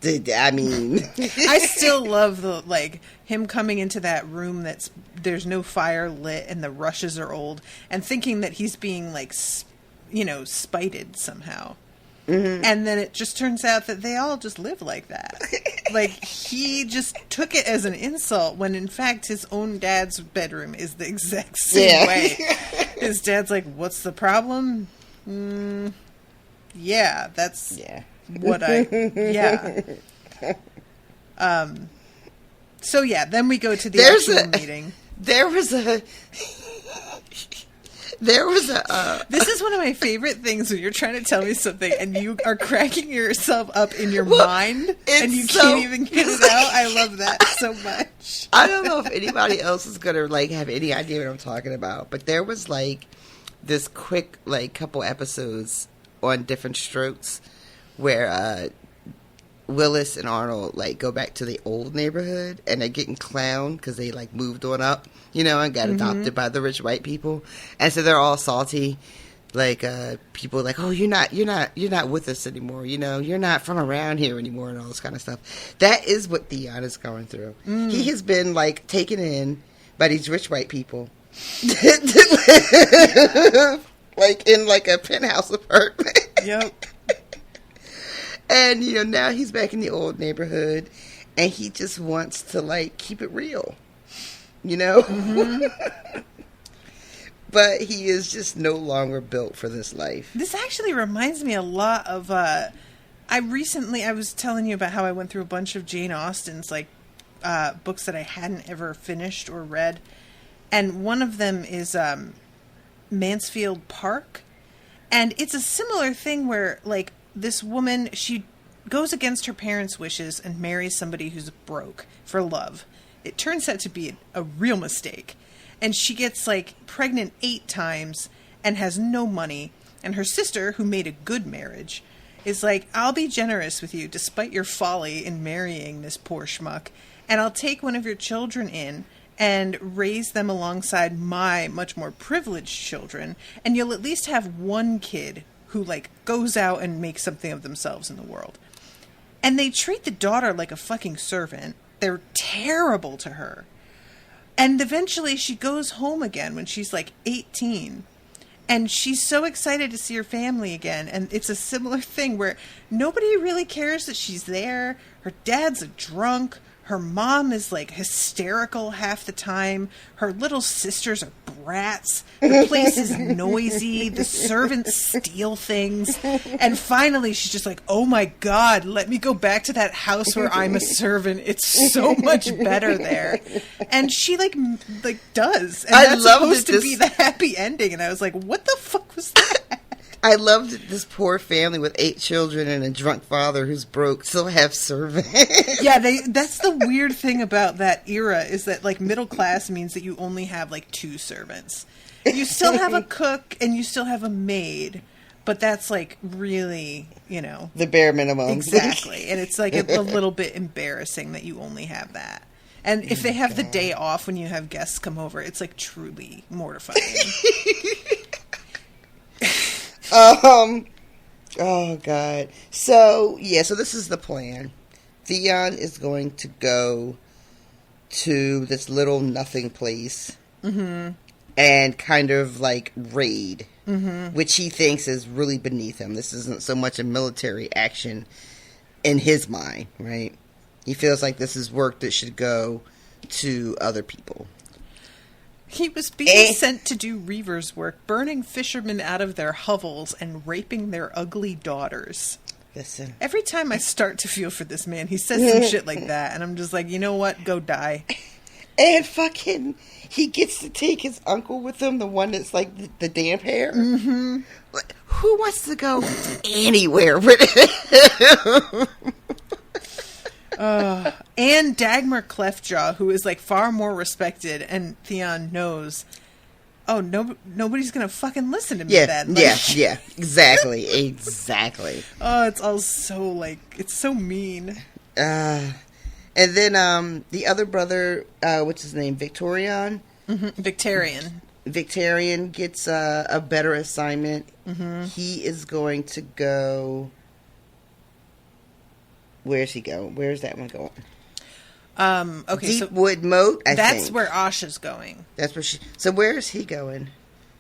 I mean, I still love him coming into that room there's no fire lit and the rushes are old, and thinking that he's being spited somehow. Mm-hmm. And then it just turns out that they all just live like that. He just took it as an insult when in fact his own dad's bedroom is the exact same way. His dad's like, what's the problem? Yeah, that's what So then we go to the actual meeting. There was a This is one of my favorite things when you're trying to tell me something and you are cracking yourself up in your mind and you can't even get it out. I love that so much. I don't know if anybody else is gonna have any idea what I'm talking about, but there was this quick couple episodes on Different Strokes where Willis and Arnold go back to the old neighborhood and they're getting clowned because they moved on up, and got adopted by the rich white people, and so they're all salty. People oh, you're not with us anymore, you're not from around here anymore, and all this kind of stuff. That is what Theon is going through. He has been taken in by these rich white people. In a penthouse apartment. Yep. And, now he's back in the old neighborhood and he just wants to keep it real. Mm-hmm. But he is just no longer built for this life. This actually reminds me a lot of I was telling you about how I went through a bunch of Jane Austen's books that I hadn't ever finished or read. And one of them is Mansfield Park, and it's a similar thing where this woman, she goes against her parents' wishes and marries somebody who's broke for love. It turns out to be a real mistake, and she gets pregnant 8 times and has no money, and her sister, who made a good marriage, is I'll be generous with you despite your folly in marrying this poor schmuck, and I'll take one of your children in and raise them alongside my much more privileged children, and you'll at least have one kid who, like, goes out and makes something of themselves in the world. And they treat the daughter like a fucking servant. They're terrible to her. And eventually she goes home again when she's, like, 18. And she's so excited to see her family again. And it's a similar thing where nobody really cares that she's there. Her dad's a drunk. Her mom is, like, hysterical half the time. Her little sisters are brats. The place is noisy. The servants steal things. And finally, she's just like, oh, my God, let me go back to that house where I'm a servant. It's so much better there. And she, like does. And that's supposed to be the happy ending. And I was like, what the fuck was that? I loved that this poor family with 8 children and a drunk father who's broke still have servants. Yeah, that's the weird thing about that era is that, like, middle class means that you only have, like, 2 servants. You still have a cook and you still have a maid, but that's, like, really, you know. The bare minimum. Exactly. And it's, like, a little bit embarrassing that you only have that. And if they have the day off when you have guests come over, it's, like, truly mortifying. Oh God. So this is the plan. Theon is going to go to this little nothing place and kind of like raid, which he thinks is really beneath him. This isn't so much a military action in his mind, right? He feels like this is work that should go to other people. He was being sent to do reaver's work, burning fishermen out of their hovels and raping their ugly daughters. Listen. Every time I start to feel for this man, he says some shit like that, and I'm just like, you know what? Go die. And fucking, he gets to take his uncle with him, the one that's like the damp hair. Mm-hmm. Who wants to go anywhere with him? And Dagmar Cleftjaw, who is, like, far more respected, and Theon knows, nobody's gonna fucking listen to me then. Like, yeah, exactly. Oh, it's all so, like, it's so mean. And then, the other brother, what's his name, Victorian? Mm-hmm. Victorian gets a better assignment. Mm-hmm. He is going to go... Where's he going? Where's that one going? Okay, Deepwood Moat, I think. That's where Asha's going. That's where So where is he going?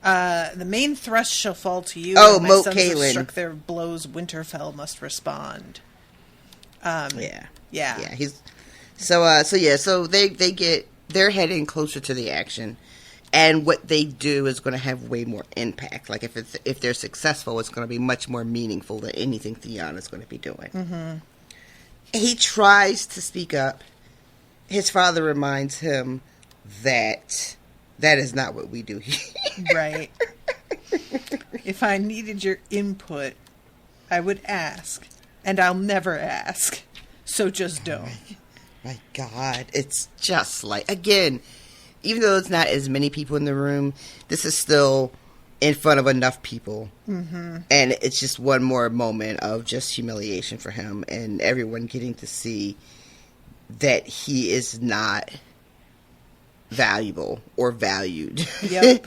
The main thrust shall fall to you. Oh, my Moat sons Cailin. have struck their blows. Winterfell must respond. Yeah. So they're heading closer to the action, and what they do is going to have way more impact. Like if they're successful, it's going to be much more meaningful than anything Theon is going to be doing. Mm-hmm. He tries to speak up. His father reminds him that is not what we do here. Right. If I needed your input, I would ask. And I'll never ask. So just don't. My God. It's just like, again, even though it's not as many people in the room, this is still in front of enough people. Mm-hmm. And it's just one more moment of just humiliation for him and everyone getting to see that he is not valuable or valued in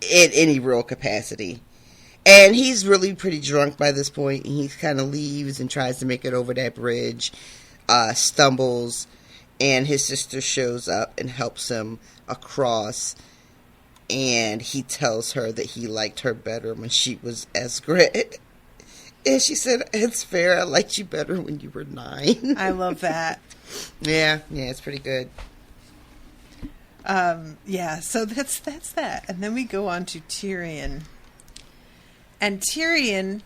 any real capacity. And he's really pretty drunk by this point. He kind of leaves and tries to make it over that bridge, stumbles, and his sister shows up and helps him across. And he tells her that he liked her better when she was Ygritte. And she said, it's fair, I liked you better when you were 9. I love that. Yeah, it's pretty good. So that's that. And then we go on to Tyrion. And Tyrion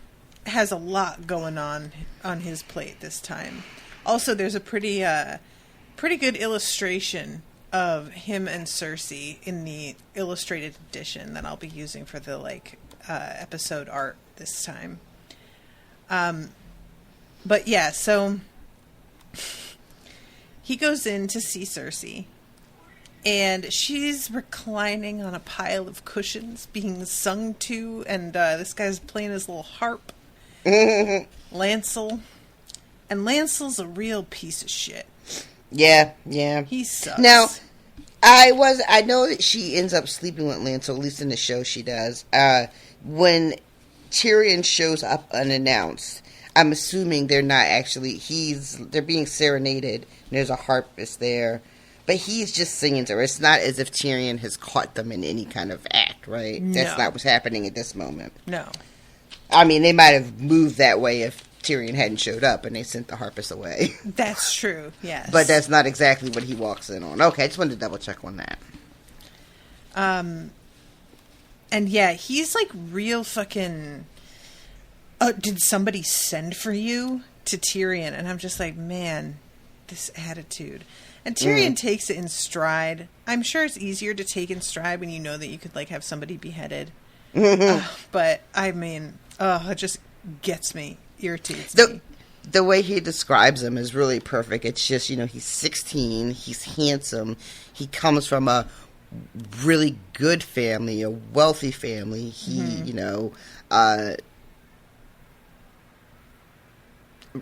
has a lot going on his plate this time. Also, there's a pretty good illustration of him and Cersei in the illustrated edition that I'll be using for the episode art this time. But yeah, so he goes in to see Cersei, and she's reclining on a pile of cushions being sung to, and this guy's playing his little harp. Lancel. And Lancel's a real piece of shit. Yeah. He sucks. Now, I know that she ends up sleeping with Lancel, at least in the show she does. When Tyrion shows up unannounced, I'm assuming they're not actually, they're being serenaded, and there's a harpist there, but he's just singing to her. It's not as if Tyrion has caught them in any kind of act, right? No. That's not what's happening at this moment. No. I mean, they might have moved that way if Tyrion hadn't showed up and they sent the harpist away. That's true, yes. But that's not exactly what he walks in on. Okay, I just wanted to double check on that. And yeah, he's like real fucking... did somebody send for you? To Tyrion. And I'm just like, man, this attitude. And Tyrion takes it in stride. I'm sure it's easier to take in stride when you know that you could like have somebody beheaded. But I mean, it just gets me, irritates me. The way he describes him is really perfect. It's just, he's 16, he's handsome, he comes from a really good family, a wealthy family. He,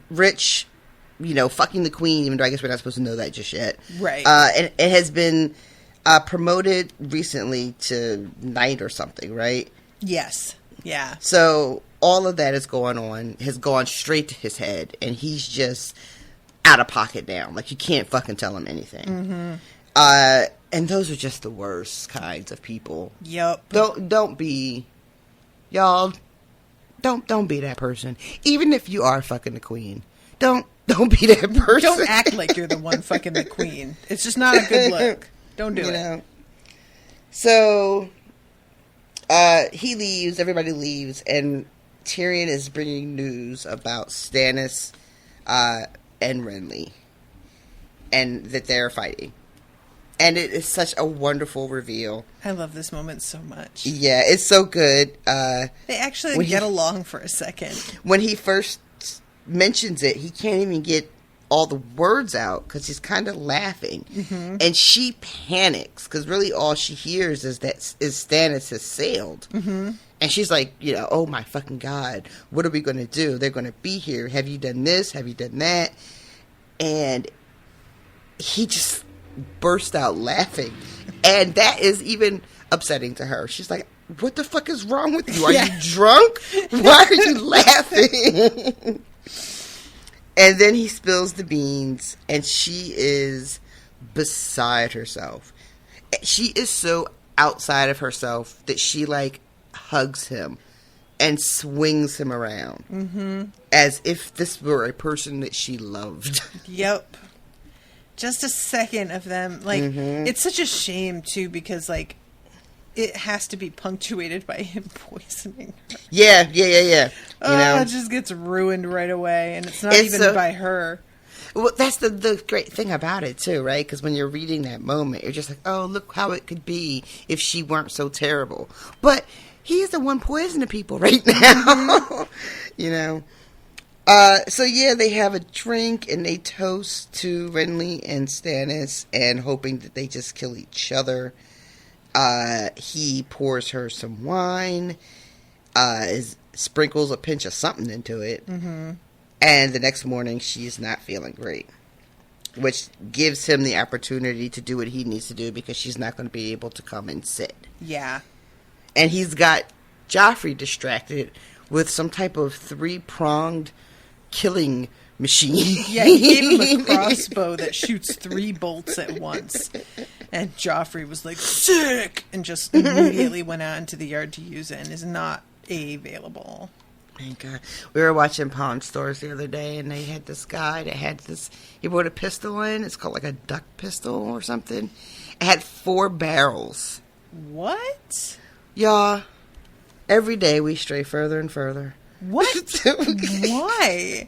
rich, fucking the queen, even though I guess we're not supposed to know that just yet. Right. And it has been promoted recently to knight or something, right? Yes. Yeah. So all of that is going on, has gone straight to his head, and he's just out of pocket now. Like, you can't fucking tell him anything. Mm-hmm. And those are just the worst kinds of people. Yep. Don't be, y'all. Don't be that person. Even if you are fucking the queen, don't be that person. Don't act like you're the one fucking the queen. It's just not a good look. Don't do it. So, he leaves. Everybody leaves, and Tyrion is bringing news about Stannis and Renly, and that they're fighting. And it is such a wonderful reveal. I love this moment so much. Yeah, it's so good. They actually get along for a second. When he first mentions it, he can't even get all the words out because he's kind of laughing. Mm-hmm. And she panics because really all she hears is that Stannis has sailed. Mm-hmm. And she's like, oh my fucking God, what are we going to do? They're going to be here. Have you done this? Have you done that? And he just burst out laughing, and that is even upsetting to her. She's like, what the fuck is wrong with you? Are you drunk? Why are you laughing? And then he spills the beans, and she is beside herself. She is so outside of herself that she like hugs him and swings him around as if this were a person that she loved. Yep. Just a second of them, like, it's such a shame, too, because, like, it has to be punctuated by him poisoning her. Yeah. It just gets ruined right away, and it's not even by her. Well, that's the great thing about it, too, right? Because when you're reading that moment, you're just like, oh, look how it could be if she weren't so terrible. But he's the one poisoning people right now, So yeah, they have a drink and they toast to Renly and Stannis and hoping that they just kill each other. He pours her some wine, sprinkles a pinch of something into it, and the next morning she's not feeling great, which gives him the opportunity to do what he needs to do because she's not going to be able to come and sit. Yeah. And he's got Joffrey distracted with some type of 3-pronged killing machine. Yeah, he gave him a crossbow that shoots 3 bolts at once. And Joffrey was like, sick! And just immediately went out into the yard to use it and is not available. Thank God. We were watching Pawn Stores the other day, and they had this guy that had this, he brought a pistol in. It's called like a duck pistol or something. It had 4 barrels. What? Y'all, every day we stray further and further. What? Why?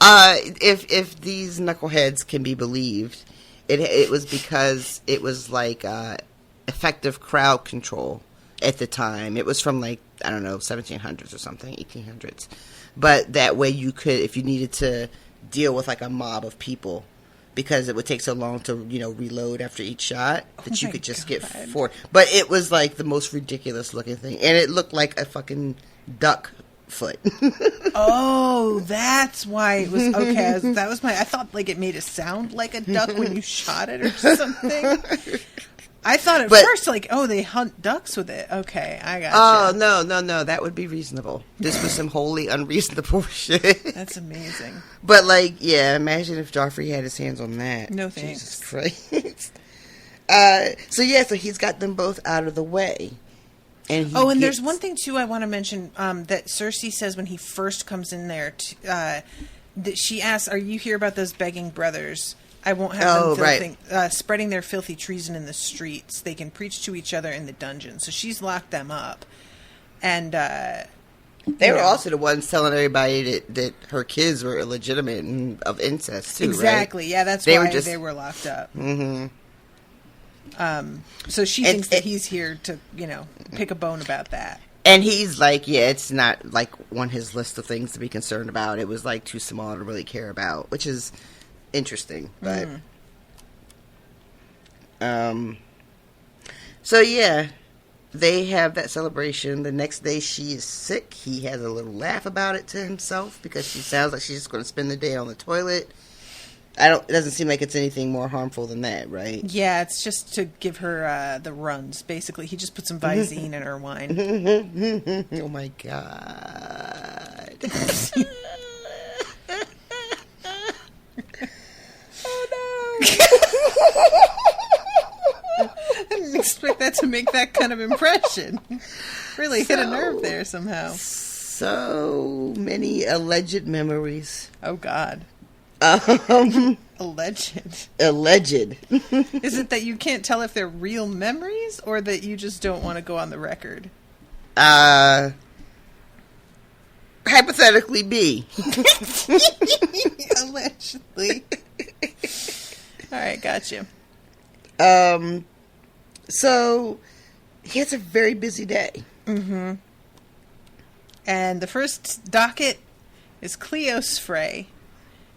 If these knuckleheads can be believed, it was because it was like effective crowd control at the time. It was from like, I don't know, 1700s or something, 1800s. But that way you could, if you needed to deal with like a mob of people, because it would take so long to, reload after each shot, that you could just get 4. But it was like the most ridiculous looking thing. And it looked like a fucking duck foot. Oh, that's why it was okay. That was I thought like it made it sound like a duck when you shot it or something. I thought at first, like, oh, they hunt ducks with it. Okay, I got you. Oh, no. That would be reasonable. This was some wholly unreasonable shit. That's amazing. But, like, yeah, imagine if Joffrey had his hands on that. No thanks. Jesus Christ. So he's got them both out of the way. And there's one thing, too, I want to mention that Cersei says when he first comes in there. That she asks, are you here about those begging brothers? I won't have them spreading their filthy treason in the streets. They can preach to each other in the dungeon. So she's locked them up. And they were also the ones telling everybody that her kids were illegitimate and of incest, too, exactly. Right? Yeah, that's why they were locked up. Mm-hmm. So she thinks that he's here to, pick a bone about that. And he's like, yeah, it's not like on his list of things to be concerned about. It was like too small to really care about, which is interesting. But so yeah, they have that celebration. The next day she is sick. He has a little laugh about it to himself because she sounds like she's just going to spend the day on the toilet. It doesn't seem like it's anything more harmful than that, right? Yeah, it's just to give her the runs, basically. He just put some Visine in her wine. Oh, my God. Oh, no. I didn't expect that to make that kind of impression. Really hit a nerve there somehow. So many alleged memories. Oh, God. Alleged. Alleged. Is it that you can't tell if they're real memories or that you just don't want to go on the record? Hypothetically B. Allegedly. All right, got you. So he has a very busy day. Mm-hmm. And the first docket is Cleo's fray,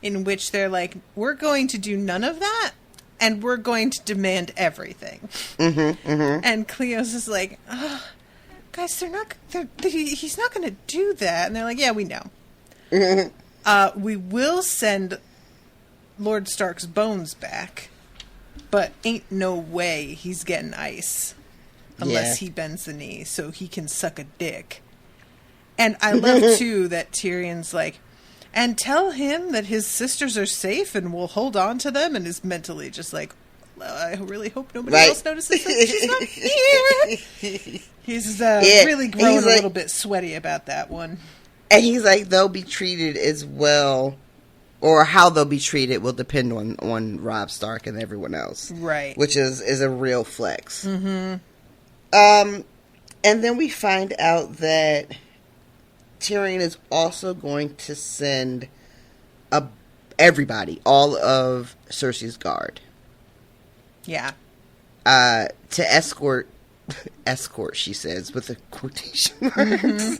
in which they're like, we're going to do none of that, and we're going to demand everything. Mm-hmm, mm-hmm. And Cleo's is like, guys, he's not going to do that. And they're like, yeah, we know. Mm-hmm. We will send Lord Stark's bones back, but ain't no way he's getting ice unless he bends the knee so he can suck a dick. And I love, too, that Tyrion's like, and tell him that his sisters are safe and we'll hold on to them, and is mentally just like, well, I really hope nobody else notices that she's not here. He's really growing a little bit sweaty about that one. And he's like, they'll be treated as well, or how they'll be treated will depend on Robb Stark and everyone else. Right. Which is a real flex. Mm-hmm. And then we find out that Tyrion is also going to send everybody, all of Cersei's guard. Yeah. To escort, she says, with the quotation marks,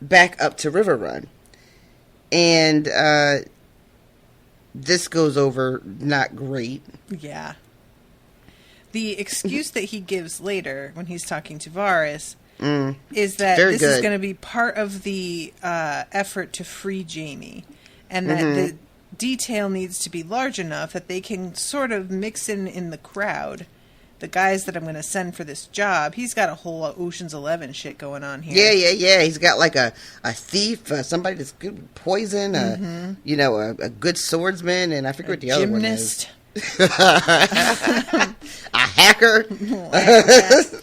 back up to River Run. And this goes over not great. Yeah. The excuse that he gives later when he's talking to Varys is that this is going to be part of the effort to free Jaime, and that the detail needs to be large enough that they can sort of mix in the crowd the guys that I'm going to send for this job. He's got a whole Ocean's 11 shit going on here. Yeah. He's got like a thief, somebody that's good with poison, a good swordsman, and I forget what the other one is. A hacker.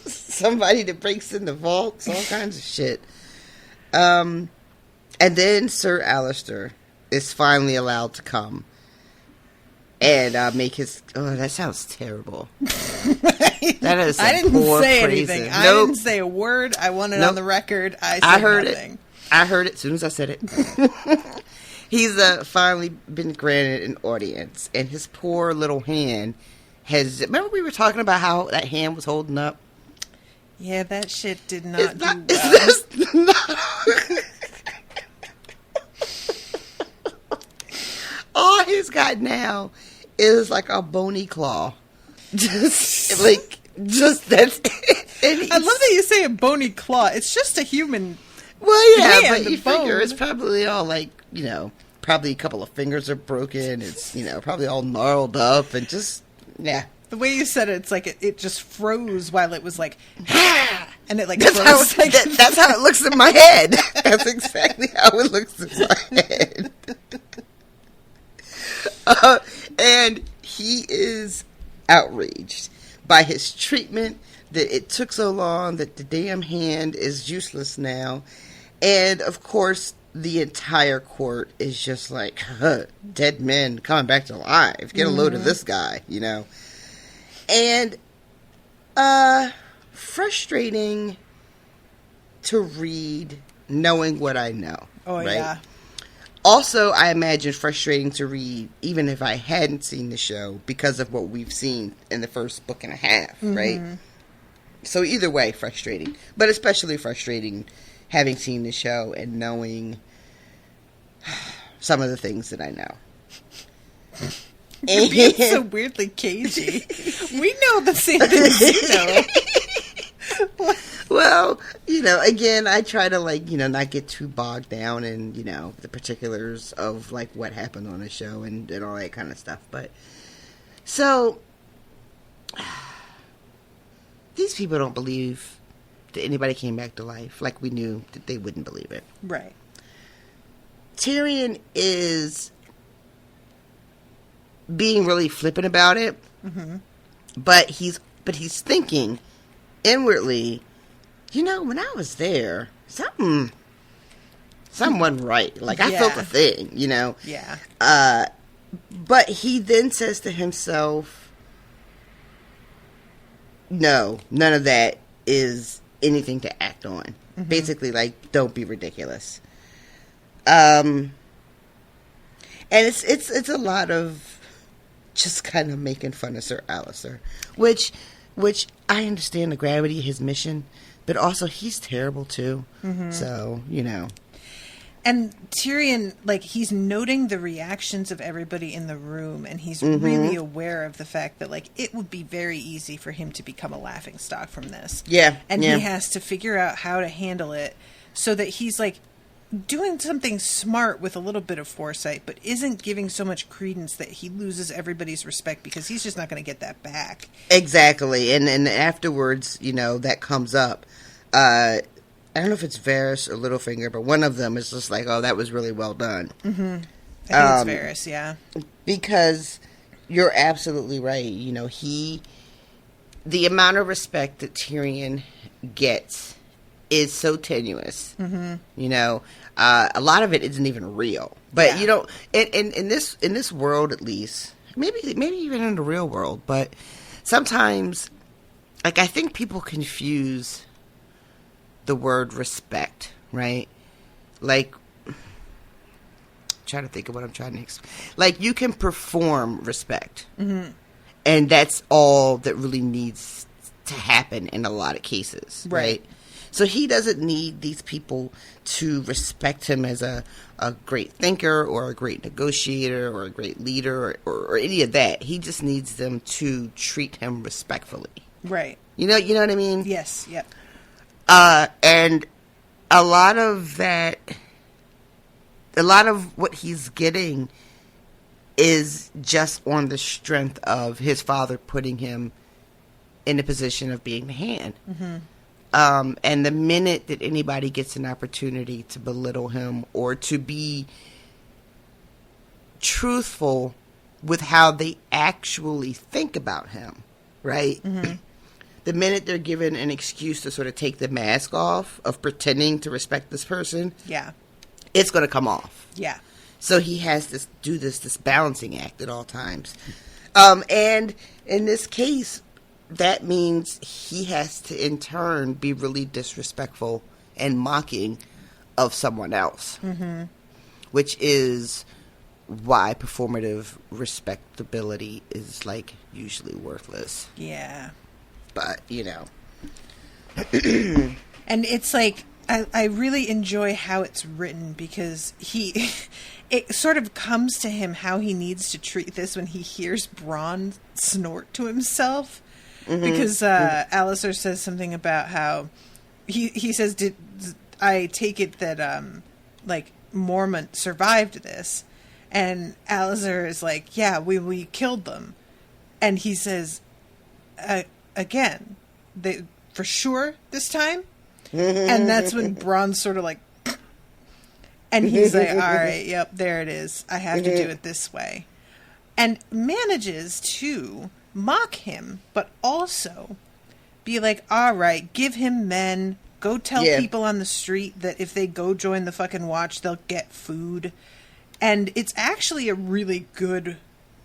Somebody that breaks in the vaults, all kinds of shit. And then Sir Alistair is finally allowed to come and make his... Oh, that sounds terrible. That is some I didn't poor say phrasing. anything. I didn't say a word. I want it on the record. I heard nothing. I heard it as soon as I said it. He's finally been granted an audience, and his poor little hand has... Remember we were talking about how that hand was holding up? Yeah, that shit did not do well. All he's got now is like a bony claw. Just that's it. I love that you say a bony claw. It's just a human. Well, yeah, hand, but you figure it's probably all like, probably a couple of fingers are broken. It's, probably all gnarled up and just, yeah. The way you said it, it's like it just froze while it was like, ha! And it like That's froze. that's how it looks in my head. That's exactly how it looks in my head. And he is outraged by his treatment, that it took so long, that the damn hand is useless now. And, of course, the entire court is just like, dead men coming back to life. Get a load of this guy, you know. And, frustrating to read knowing what I know. Oh, right? yeah. Also, I imagine frustrating to read even if I hadn't seen the show because of what we've seen in the first book and a half, right? So either way, frustrating. But especially frustrating having seen the show and knowing some of the things that I know. You're being so weirdly cagey. We know the same things you know. Well, you know, again, I try to, like, you know, not get too bogged down in, you know, the particulars of, like, what happened on the show and all that kind of stuff. But, so, these people don't believe that anybody came back to life. Like, we knew that they wouldn't believe it. Right. Tyrion is being really flippant about it. But he's thinking inwardly, you know, when I was there, something wasn't right. Like, I felt a thing, you know? Yeah. But he then says to himself, no, none of that is anything to act on. Basically, like, don't be ridiculous. And it's a lot of just kind of making fun of Sir Alistair, which I understand the gravity of his mission, but also he's terrible too. So, you know. And Tyrion, like, he's noting the reactions of everybody in the room, and he's really aware of the fact that, like, it would be very easy for him to become a laughingstock from this. Yeah. And he has to figure out how to handle it so that he's, like, doing something smart with a little bit of foresight, but isn't giving so much credence that he loses everybody's respect, because he's just not going to get that back. Exactly. And afterwards, you know, that comes up. I don't know if it's Varys or Littlefinger, but one of them is just like, oh, that was really well done. I think it's Varys, yeah. Because you're absolutely right. You know, the amount of respect that Tyrion gets is so tenuous. You know, a lot of it isn't even real. But you know, in this world, at least, maybe even in the real world, but sometimes, like, I think people confuse the word respect, right? Like, I'm trying to think of what I'm trying to explain. Like, you can perform respect, and that's all that really needs to happen in a lot of cases, right? So he doesn't need these people to respect him as a great thinker or a great negotiator or a great leader or any of that. He just needs them to treat him respectfully. Right. You know what I mean? Yes, yep. And a lot of what he's getting is just on the strength of his father putting him in a position of being the hand. And the minute that anybody gets an opportunity to belittle him or to be truthful with how they actually think about him, right? The minute they're given an excuse to sort of take the mask off of pretending to respect this person, it's going to come off. Yeah. So he has to do this balancing act at all times. And in this case, that means he has to, in turn, be really disrespectful and mocking of someone else. Which is why performative respectability is, like, usually worthless. Yeah. But, you know. And it's like, I really enjoy how it's written, because it sort of comes to him how he needs to treat this when he hears Bronn snort to himself. Because Alistair says something about how he says, "Did I take it that like Mormont survived this?" And Alistair is like, "Yeah, we killed them." And he says, again, they for sure this time. And that's when Bronn's sort of like, and he's like, all right, yep, there it is. I have to do it this way. And manages to mock him, but also be like, all right, give him men. Go tell people on the street that if they go join the fucking watch, they'll get food. And it's actually a really good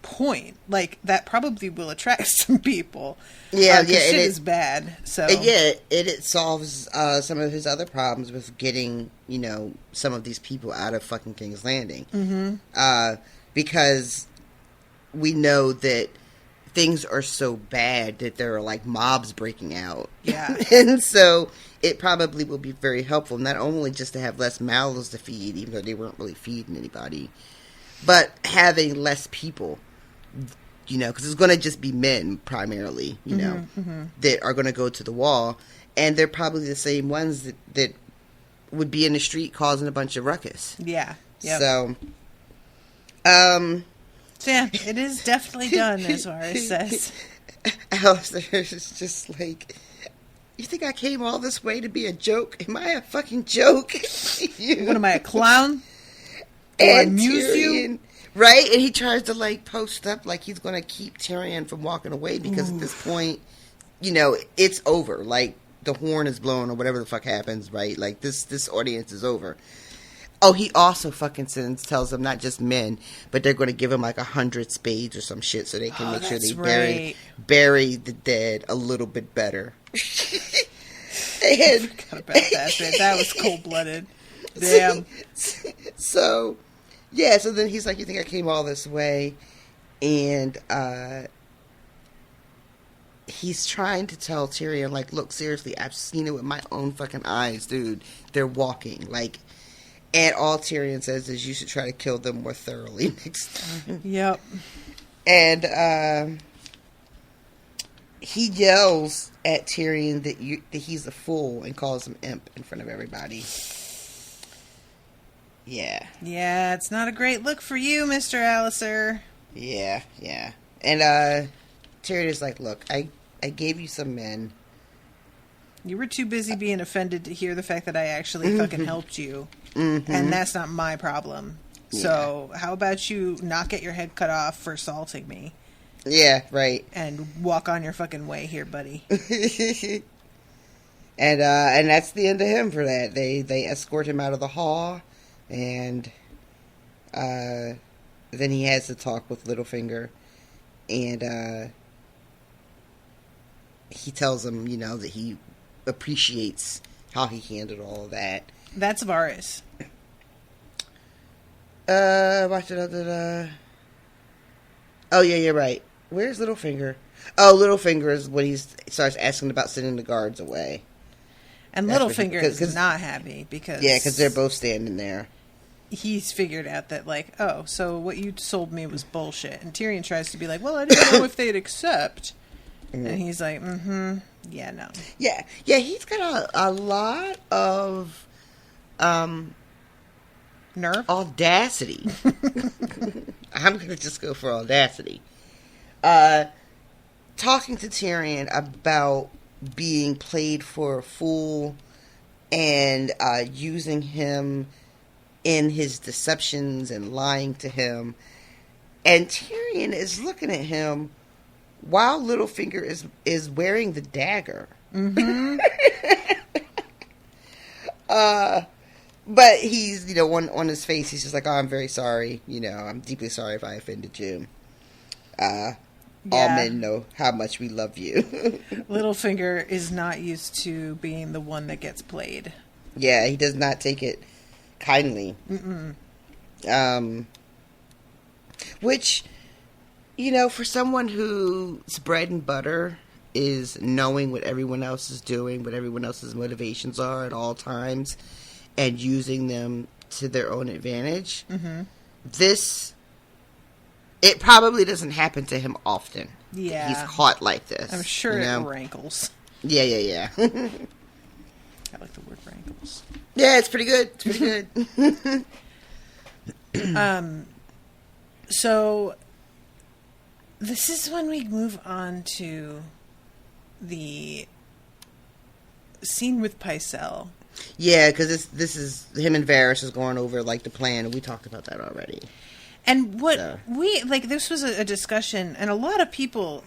point. Like, that probably will attract some people. Yeah, shit is bad. So it solves some of his other problems with getting, some of these people out of fucking King's Landing. Mm-hmm. Because we know that things are so bad that there are like mobs breaking out. Yeah. And so it probably will be very helpful, not only just to have less mouths to feed, even though they weren't really feeding anybody, but having less people, because it's going to just be men primarily, that are going to go to the wall. And they're probably the same ones that would be in the street causing a bunch of ruckus. Yeah. Yep. So, yeah, it is definitely done, as Varys says. Alistair is just like, you think I came all this way to be a joke? Am I a fucking joke? What am I, a clown? Do I amuse you? Right? And he tries to like post up like he's going to keep Tyrion from walking away because at this point, it's over. Like the horn is blown or whatever the fuck happens, right? Like this audience is over. Oh, he also fucking tells them not just men, but they're going to give him like 100 spades or some shit so they can make sure they bury the dead a little bit better. I forgot about that bit. That was cold-blooded. Damn. So then he's like, you think I came all this way? And he's trying to tell Tyrion, like, look, seriously, I've seen it with my own fucking eyes, dude. They're walking, like... And all Tyrion says is you should try to kill them more thoroughly next time. Yep. And he yells at Tyrion that he's a fool and calls him imp in front of everybody. Yeah. Yeah, it's not a great look for you, Mr. Alliser. Yeah. And Tyrion is like, look, I gave you some men. You were too busy being offended to hear the fact that I actually fucking helped you. Mm-hmm. And that's not my problem. Yeah. So how about you not get your head cut off for assaulting me? Yeah, right. And walk on your fucking way here, buddy. And that's the end of him for that. They escort him out of the hall, and then he has to talk with Littlefinger, and he tells him, that he appreciates how he handled all of that. That's Varys. Oh, yeah, you're right. Where's Littlefinger? Oh, Littlefinger is when he starts asking about sending the guards away. And Littlefinger is not happy because... Yeah, because they're both standing there. He's figured out that, like, oh, so what you sold me was bullshit. And Tyrion tries to be like, well, I didn't know if they'd accept. Mm-hmm. And he's like, yeah, no. Yeah, he's got a lot of... nerve? Audacity. I'm going to just go for audacity. Talking to Tyrion about being played for a fool and using him in his deceptions and lying to him. And Tyrion is looking at him while Littlefinger is wearing the dagger. Mm-hmm. But he's, on his face, he's just like, oh, I'm very sorry. I'm deeply sorry if I offended you. All men know how much we love you. Littlefinger is not used to being the one that gets played. Yeah, he does not take it kindly. Mm-mm. Which, for someone whose bread and butter is knowing what everyone else is doing, what everyone else's motivations are at all times, and using them to their own advantage, it probably doesn't happen to him often. Yeah. He's caught like this. I'm sure it rankles. Yeah. I like the word rankles. Yeah, it's pretty good. So, this is when we move on to the scene with Pycelle. Yeah, because this is him and Varys is going over like the plan, and we talked about that already. And what this was a discussion, and a lot of people,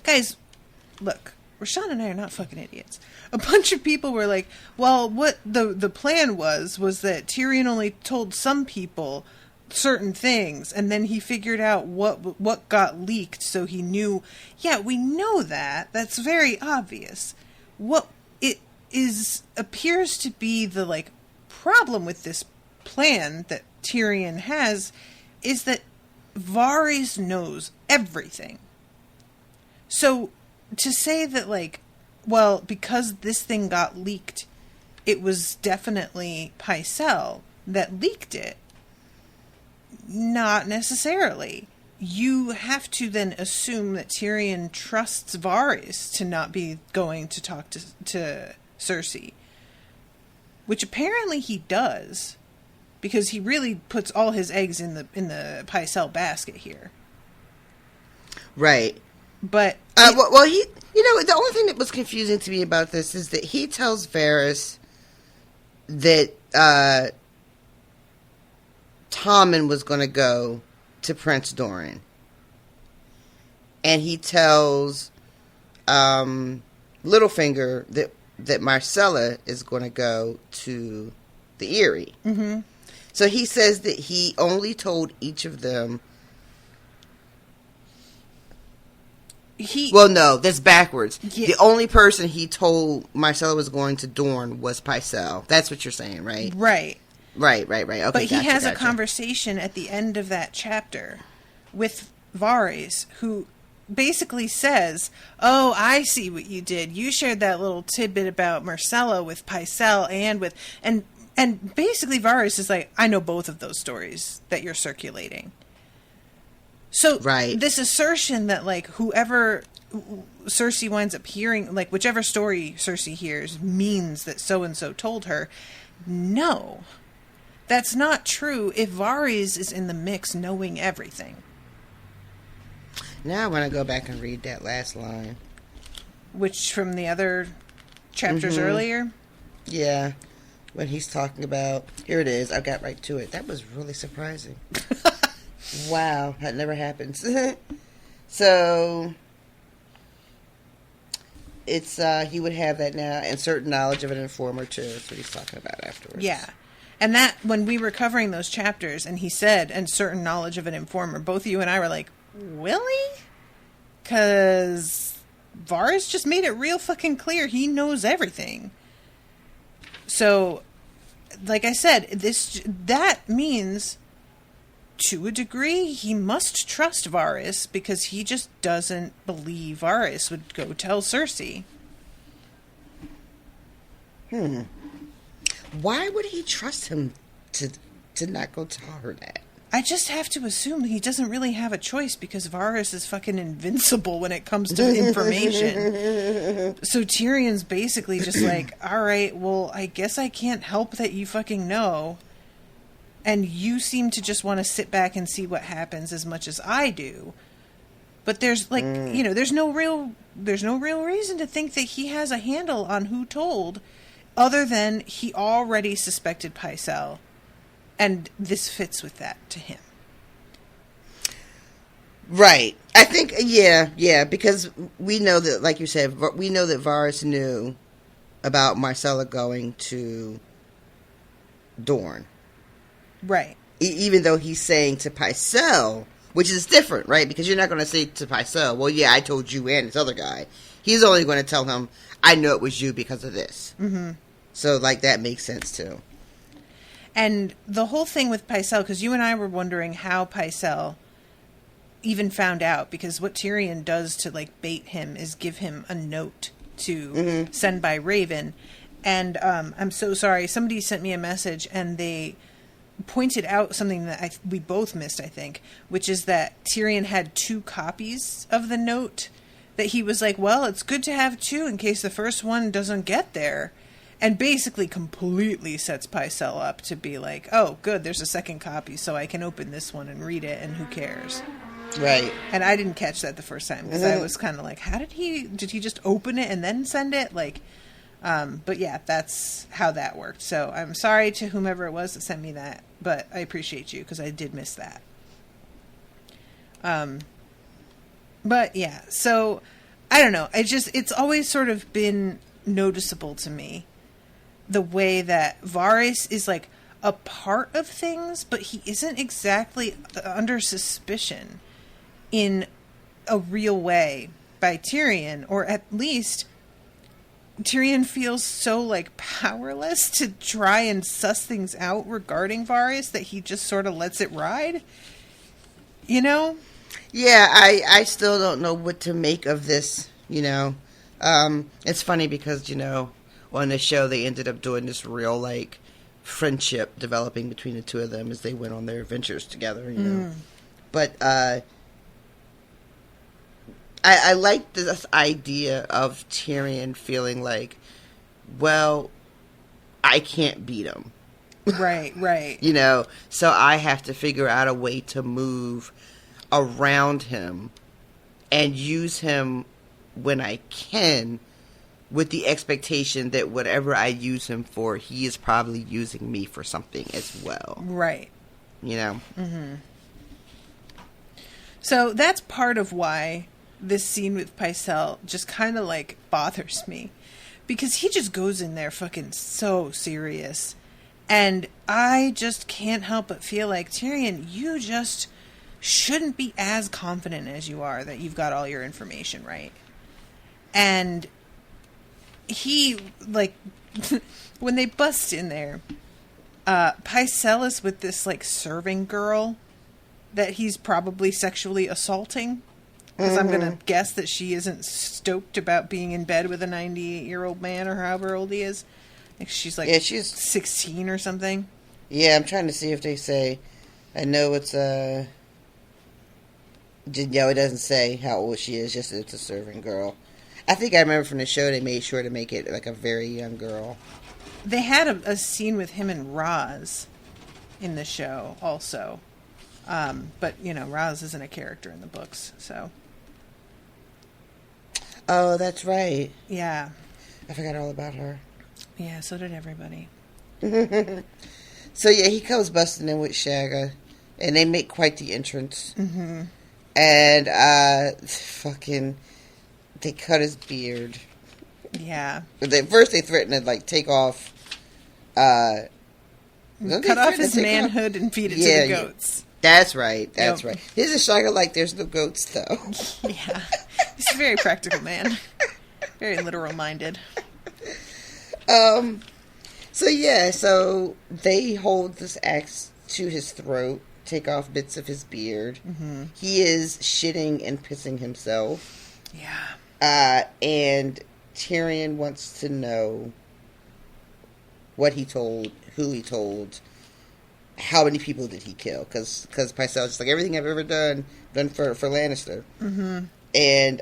guys, look, Rashawn and I are not fucking idiots. A bunch of people were like, well, what the plan was that Tyrion only told some people certain things, and then he figured out what got leaked, so he knew. Yeah, we know that. That's very obvious. What it appears to be the like problem with this plan that Tyrion has is that Varys knows everything. So to say that like, well, because this thing got leaked, it was definitely Pycelle that leaked it, not necessarily. You have to then assume that Tyrion trusts Varys to not be going to talk to Cersei, which apparently he does, because he really puts all his eggs in the Pycelle basket here. Right. But well, he, the only thing that was confusing to me about this is that he tells Varys that Tommen was going to go to Prince Doran, and he tells Littlefinger that Marcella is going to go to the Eyrie. Mm-hmm. So he says that he only told each of them. Well, no, that's backwards. Yeah. The only person he told Marcella was going to Dorne was Pycelle. That's what you're saying, right? Right. Right. Okay, but he has a conversation at the end of that chapter with Varys, who basically says, "Oh, I see what you did. You shared that little tidbit about Marcella with Pycelle and basically Varys is like, I know both of those stories that you're circulating." So this assertion that like whoever Cersei winds up hearing, like whichever story Cersei hears means that so-and-so told her, no, that's not true if Varys is in the mix knowing everything. Now I want to go back and read that last line. Which from the other chapters earlier? Yeah. When he's talking about... Here it is. I got right to it. That was really surprising. Wow. That never happens. So... It's, he would have that now, and certain knowledge of an informer, too. That's what he's talking about afterwards. Yeah. And that, when we were covering those chapters, and he said, and certain knowledge of an informer, both you and I were like, really? Because Varys just made it real fucking clear he knows everything. So, like I said, that means, to a degree, he must trust Varys, because he just doesn't believe Varys would go tell Cersei. Why would he trust him to not go tell her that? I just have to assume he doesn't really have a choice, because Varys is fucking invincible when it comes to information. So Tyrion's basically just like, alright, well, I guess I can't help that you fucking know. And you seem to just want to sit back and see what happens as much as I do. But there's like, there's no real reason to think that he has a handle on who told, other than he already suspected Pycelle. And this fits with that to him. Right. I think, yeah, because we know that, like you said, we know that Varys knew about Marcella going to Dorne. Right. Even though he's saying to Pycelle, which is different, right? Because you're not going to say to Pycelle, well, yeah, I told you and this other guy. He's only going to tell him, I know it was you because of this. Mm-hmm. So, like, that makes sense, too. And the whole thing with Pycelle, because you and I were wondering how Pycelle even found out, because what Tyrion does to, like, bait him is give him a note to send by Raven. And I'm so sorry. Somebody sent me a message, and they pointed out something that we both missed, I think, which is that Tyrion had 2 copies of the note, that he was like, well, it's good to have 2 in case the first one doesn't get there. And basically completely sets Pycelle up to be like, oh, good, there's a second copy, so I can open this one and read it, and who cares? Right. And I didn't catch that the first time because I was kind of like, how did he just open it and then send it? Like, but yeah, that's how that worked. So I'm sorry to whomever it was that sent me that, but I appreciate you because I did miss that. But yeah, so I don't know. It's always sort of been noticeable to me the way that Varys is like a part of things, but he isn't exactly under suspicion in a real way by Tyrion, or at least Tyrion feels so like powerless to try and suss things out regarding Varys that he just sort of lets it ride. You know? Yeah, I still don't know what to make of this, you know. It's funny because, you know, on the show they ended up doing this real like friendship developing between the two of them as they went on their adventures together, you know. But I like this idea of Tyrion feeling like, well, I can't beat him. Right. You know, so I have to figure out a way to move around him and use him when I can, with the expectation that whatever I use him for, he is probably using me for something as well. Right. You know? Mm-hmm. So that's part of why this scene with Pycelle just kind of like bothers me, because he just goes in there fucking so serious, and I just can't help but feel like, Tyrion, you just shouldn't be as confident as you are that you've got all your information right. And he, like, when they bust in there, Pycelle is with this like serving girl that he's probably sexually assaulting. Because I'm going to guess that she isn't stoked about being in bed with a 98-year-old man or however old he is. Like she's like she's 16 or something. Yeah, I'm trying to see if they say. I know it's no, it doesn't say how old she is. Just that it's a serving girl. I think I remember from the show they made sure to make it like a very young girl. They had a scene with him and Raz in the show also. But, you know, Raz isn't a character in the books, so. Oh, that's right. Yeah. I forgot all about her. Yeah, so did everybody. So, yeah, he comes busting in with Shagga, and they make quite the entrance. Mm-hmm. And, they cut his beard. Yeah. First they threatened to, like, take off, cut off his manhood and feed it to the goats. That's right. Right. Here's a Shagga like there's no goats, though. Yeah. He's a very practical man. Very literal-minded. So they hold this axe to his throat, take off bits of his beard. Mm-hmm. He is shitting and pissing himself. Yeah. And Tyrion wants to know what he told, who he told, how many people did he kill? Because Pycelle's just like, everything I've ever done for Lannister. Mm-hmm. And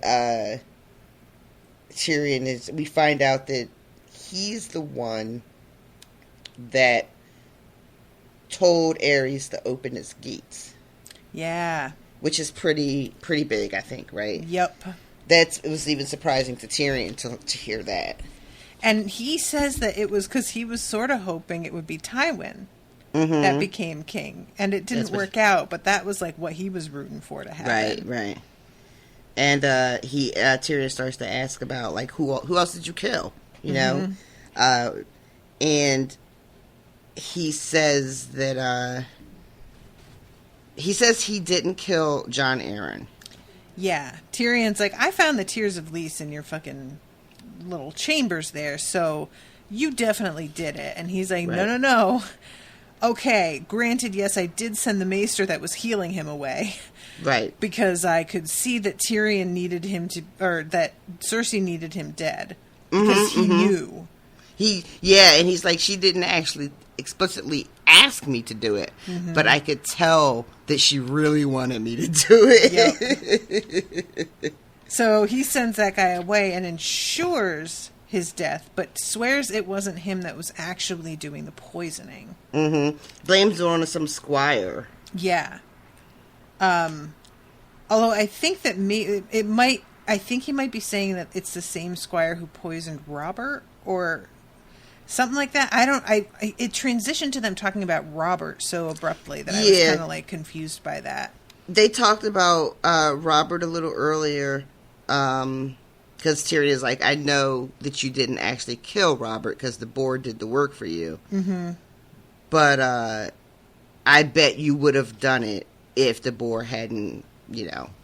Tyrion we find out that he's the one that told Aerys to open his gates. Yeah. Which is pretty big, I think, right? Yep. It was even surprising to Tyrion to hear that. And he says that it was because he was sort of hoping it would be Tywin that became king. And it didn't work out, but that was like what he was rooting for to happen. Right. And Tyrion starts to ask about, like, who else did you kill? You know? And he says that he didn't kill Jon Arryn. Yeah. Tyrion's like, I found the Tears of Lys in your fucking little chambers there, so you definitely did it. And he's like, no. Okay, granted, yes, I did send the maester that was healing him away. Right. Because I could see that Tyrion needed him or that Cersei needed him dead. Because he knew. And he's like, she didn't actually explicitly ask me to do it, but I could tell that she really wanted me to do it. Yep. So he sends that guy away and ensures his death, but swears it wasn't him that was actually doing the poisoning. Blames it on some squire. Yeah. Although I think that I think he might be saying that it's the same squire who poisoned Robert or something like that. It transitioned to them talking about Robert so abruptly that I was kind of like confused by that. They talked about Robert a little earlier, because Tyrion is like, I know that you didn't actually kill Robert because the board did the work for you. Mm-hmm. But I bet you would have done it if the board hadn't,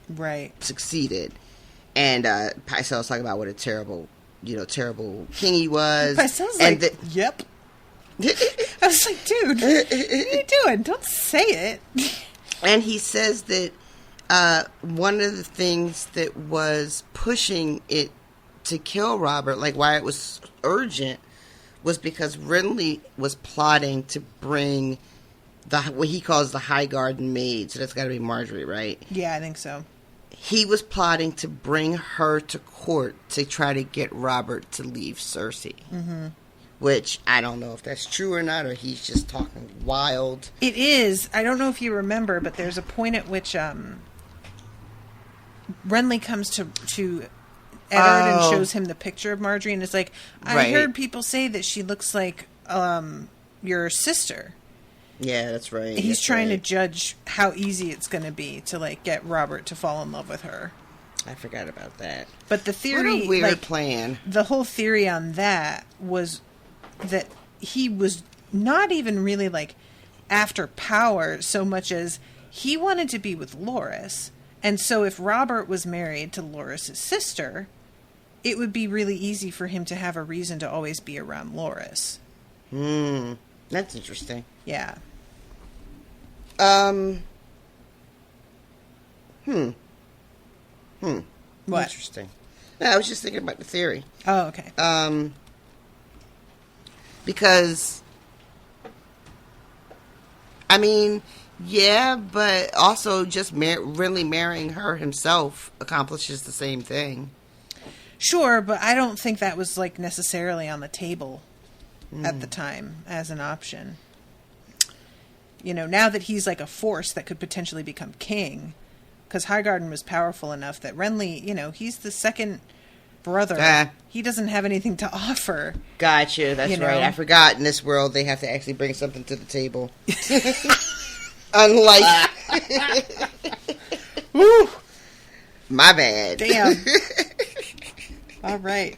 right, succeeded. And Pycelle's talking about what a terrible king he was. Pycelle's like, yep. I was like, dude, what are you doing? Don't say it. And he says that one of the things that was pushing it to kill Robert, like why it was urgent, was because Renly was plotting to bring what he calls the High Garden maid. So that's got to be Marjorie, right? Yeah, I think so. He was plotting to bring her to court to try to get Robert to leave Cersei. Mm-hmm. Which, I don't know if that's true or not, or he's just talking wild. It is. I don't know if you remember, but there's a point at which Renly comes to Eddard and shows him the picture of Marjorie, and it's like, I heard people say that she looks like your sister. Yeah, that's right. He's trying to judge how easy it's going to be to like get Robert to fall in love with her. I forgot about that. But the theory, what a weird plan. The whole theory on that was that he was not even really like after power so much as he wanted to be with Loras. And so if Robert was married to Loras' sister, it would be really easy for him to have a reason to always be around Loras. That's interesting. Yeah. What? Interesting. No, I was just thinking about the theory. Oh, okay. Because, I mean, yeah, but also just really marrying her himself accomplishes the same thing. Sure, but I don't think that was like necessarily on the table at the time as an option. Now that he's like a force that could potentially become king, because Highgarden was powerful enough that Renly, he's the second brother. He doesn't have anything to offer. Gotcha, that's right. I forgot in this world they have to actually bring something to the table. Unlike... Woo! My bad. Damn. All right.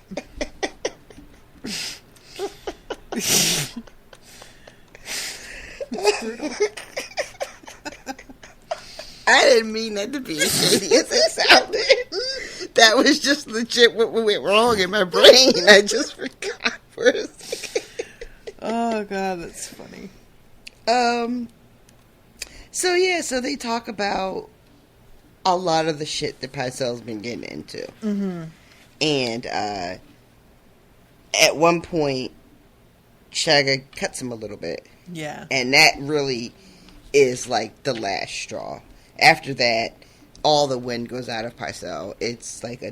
I didn't mean that to be as shady as it sounded. That was just legit what went wrong in my brain. I just forgot for a second. Oh, God, that's funny. So they talk about a lot of the shit that Pycelle's been getting into. Mm-hmm. And at one point, Shagga cuts him a little bit. Yeah. And that really is like the last straw. After that, all the wind goes out of Pycelle. It's like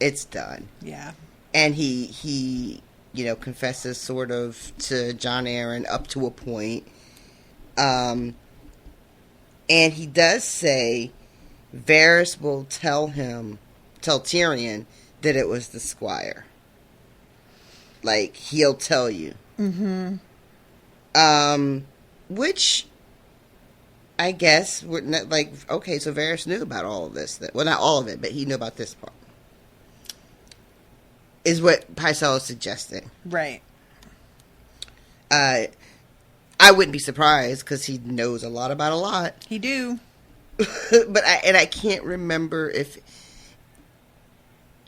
it's done. Yeah. And he confesses sort of to Jon Arryn up to a point. And he does say Varys will tell Tyrion that it was the squire. Like, he'll tell you. Mm-hmm. Which, I guess, we're not, like, okay, so Varys knew about all of this. Well, not all of it, but he knew about this part. Is what Pycelle is suggesting. Right. I wouldn't be surprised, because he knows a lot about a lot. He do. But I can't remember if...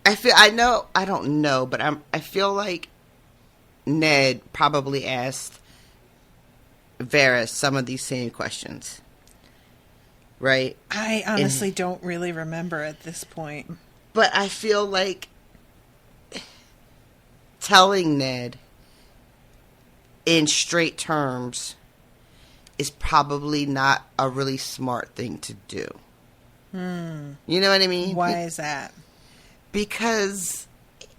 I don't know, but I feel like Ned probably asked Varys some of these same questions. Right? I honestly don't really remember at this point. But I feel like telling Ned in straight terms is probably not a really smart thing to do. You know what I mean? Why is that? Because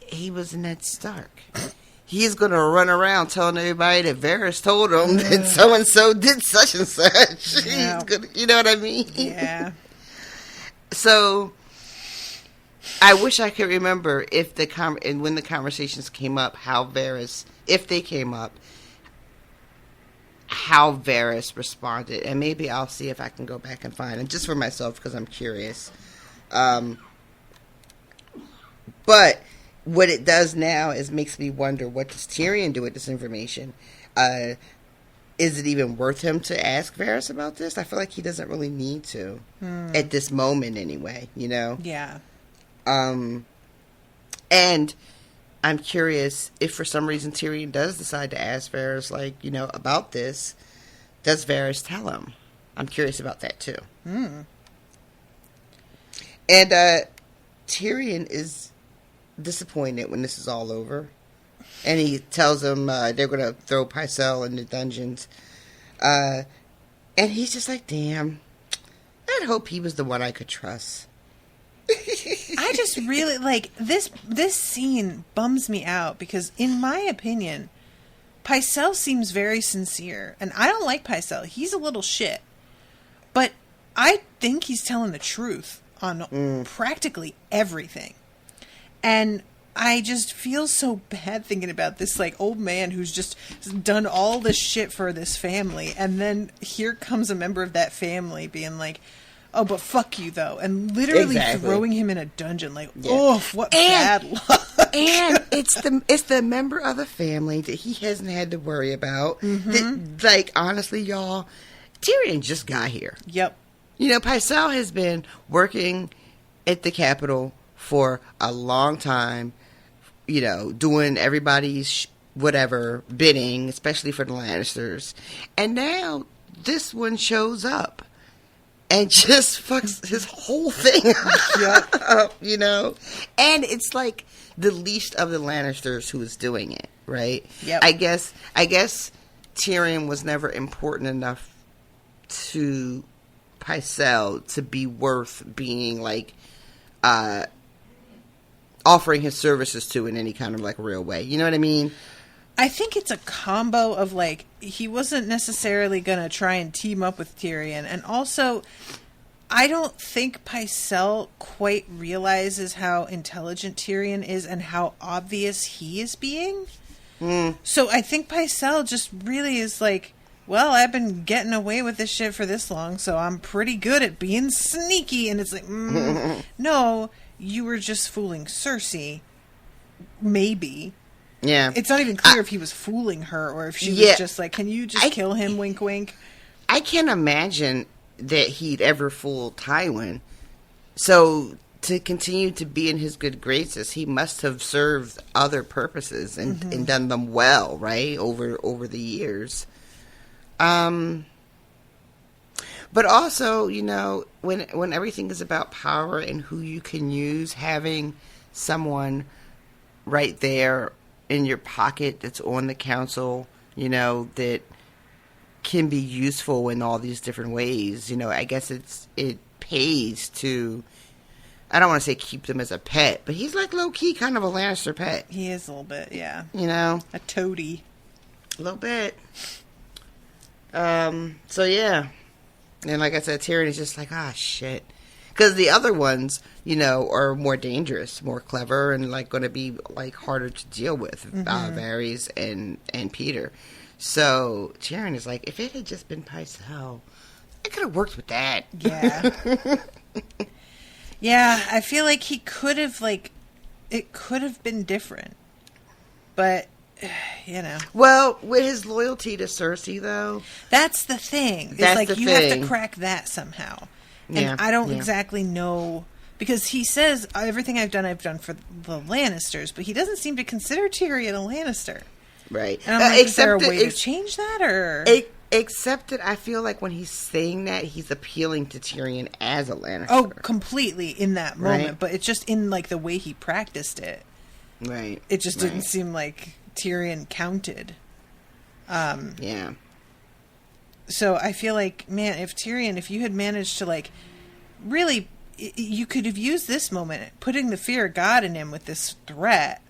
he was Ned Stark. He's going to run around telling everybody that Varys told him that so-and-so did such and such. Yeah. You know what I mean? Yeah. So I wish I could remember if and when the conversations came up, if they came up, how Varys responded, and maybe I'll see if I can go back and find it just for myself because I'm curious. But what it does now is makes me wonder, what does Tyrion do with this information? Is it even worth him to ask Varys about this? I feel like he doesn't really need to at this moment, anyway. You know? Yeah. And I'm curious if for some reason Tyrion does decide to ask Varys, like, you know, about this. Does Varys tell him? I'm curious about that too. And Tyrion is disappointed when this is all over, and he tells him they're going to throw Pycelle in the dungeons. And he's just like, "Damn, I'd hope he was the one I could trust." I just really like this scene bums me out because, in my opinion, Pycelle seems very sincere, and I don't like Pycelle. He's a little shit, but I think he's telling the truth on practically everything. And I just feel so bad thinking about this, like, old man who's just done all this shit for this family, and then here comes a member of that family being like, "Oh, but fuck you, though," and literally throwing him in a dungeon. Like, oh, what bad luck. And it's the member of the family that he hasn't had to worry about. That, like, honestly, y'all, Tyrion just got here. Yep. You know, Pycelle has been working at the Capitol for a long time, you know, doing everybody's whatever bidding, especially for the Lannisters. And now this one shows up and just fucks his whole thing up, you know? And it's like the least of the Lannisters who is doing it, right? Yep. I guess Tyrion was never important enough to Pycelle to be worth being, like, offering his services to in any kind of, like, real way. You know what I mean? I think it's a combo of, like, he wasn't necessarily going to try and team up with Tyrion. And also, I don't think Pycelle quite realizes how intelligent Tyrion is and how obvious he is being. So I think Pycelle just really is like, well, I've been getting away with this shit for this long, so I'm pretty good at being sneaky. And it's like, no, you were just fooling Cersei. Maybe. Yeah. It's not even clear if he was fooling her or if she was just like, can you just kill him, wink, wink? I can't imagine that he'd ever fool Tywin. So to continue to be in his good graces, he must have served other purposes and done them well, right? Over the years. But also, you know, when everything is about power and who you can use, having someone right there in your pocket that's on the council, you know, that can be useful in all these different ways, you know, I guess it pays to, I don't want to say keep them as a pet, but he's like low-key kind of a Lannister pet. He is a little bit, yeah. You know? A toady. A little bit. So yeah. And like I said, Tyrion is just like, shit. Because the other ones, you know, are more dangerous, more clever, and, like, going to be, like, harder to deal with. Varys and Peter. So Tyrion is like, if it had just been Pycelle, I could have worked with that. Yeah. Yeah, I feel like he could have, like, it could have been different. But, you know. Well, with his loyalty to Cersei, though. That's the thing. It's like, you have to crack that somehow. And I don't exactly know, because he says, everything I've done for the Lannisters, but he doesn't seem to consider Tyrion a Lannister. Right. And I'm like, is there a way to change that, or? Except that I feel like when he's saying that, he's appealing to Tyrion as a Lannister. Oh, completely in that moment, right? But it's just in, like, the way he practiced it. Right. It just didn't seem like Tyrion counted. Yeah. So I feel like, man, if you had managed to, like, really, you could have used this moment, putting the fear of God in him with this threat,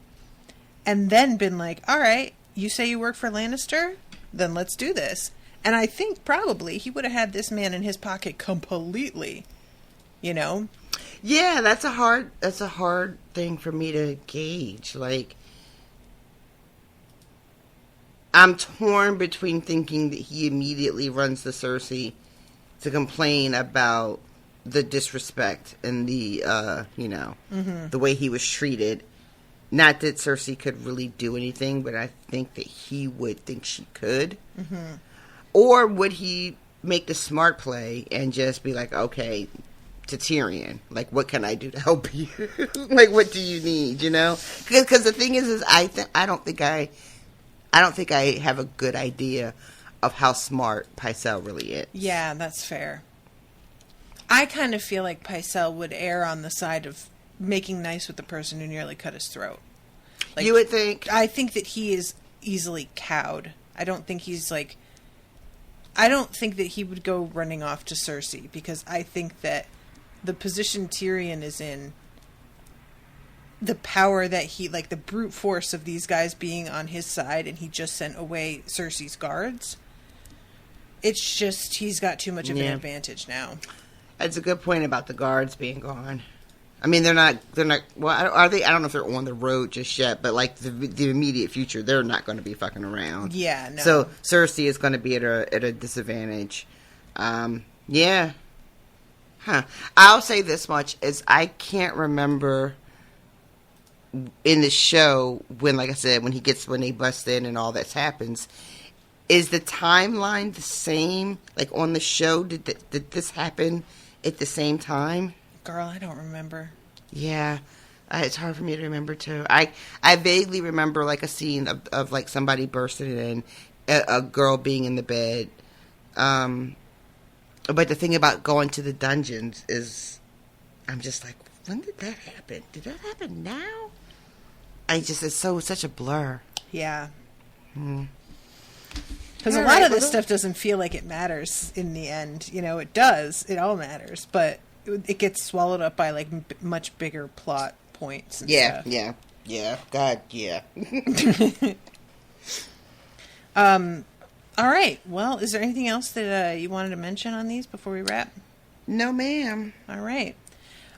and then been like, all right, you say you work for Lannister? Then let's do this. And I think probably he would have had this man in his pocket completely, you know? Yeah, that's a hard thing for me to gauge. Like, I'm torn between thinking that he immediately runs to Cersei to complain about the disrespect and the, the way he was treated. Not that Cersei could really do anything, but I think that he would think she could. Mm-hmm. Or would he make the smart play and just be like, okay, to Tyrion, like, what can I do to help you? Like, what do you need, you know? Because the thing is I don't think I have a good idea of how smart Pycelle really is. Yeah, that's fair. I kind of feel like Pycelle would err on the side of making nice with the person who nearly cut his throat. Like, you would think? I think that he is easily cowed. I don't think that he would go running off to Cersei, because I think that the position Tyrion is in, the power that he, like, the brute force of these guys being on his side, and he just sent away Cersei's guards. It's just, he's got too much of an advantage now. That's a good point about the guards being gone. I mean, they're not, well, are they? I don't know if they're on the road just yet, but, like, the immediate future, they're not going to be fucking around. Yeah, no. So, Cersei is going to be at a disadvantage. Yeah. Huh. I'll say this much, is I can't remember in the show when, like I said, when they bust in and all that happens, is the timeline the same? Like, on the show, did this happen at the same time? Girl, I don't remember. Yeah. It's hard for me to remember, too. I vaguely remember, like, a scene of like, somebody bursting in, a girl being in the bed. But the thing about going to the dungeons is, I'm just like, when did that happen? Did that happen now? It's such a blur. Yeah. Because a lot of this stuff doesn't feel like it matters in the end. You know, it does. It all matters. But it gets swallowed up by, like, much bigger plot points and stuff. Yeah. God, yeah. All right. Well, is there anything else that you wanted to mention on these before we wrap? No, ma'am. All right.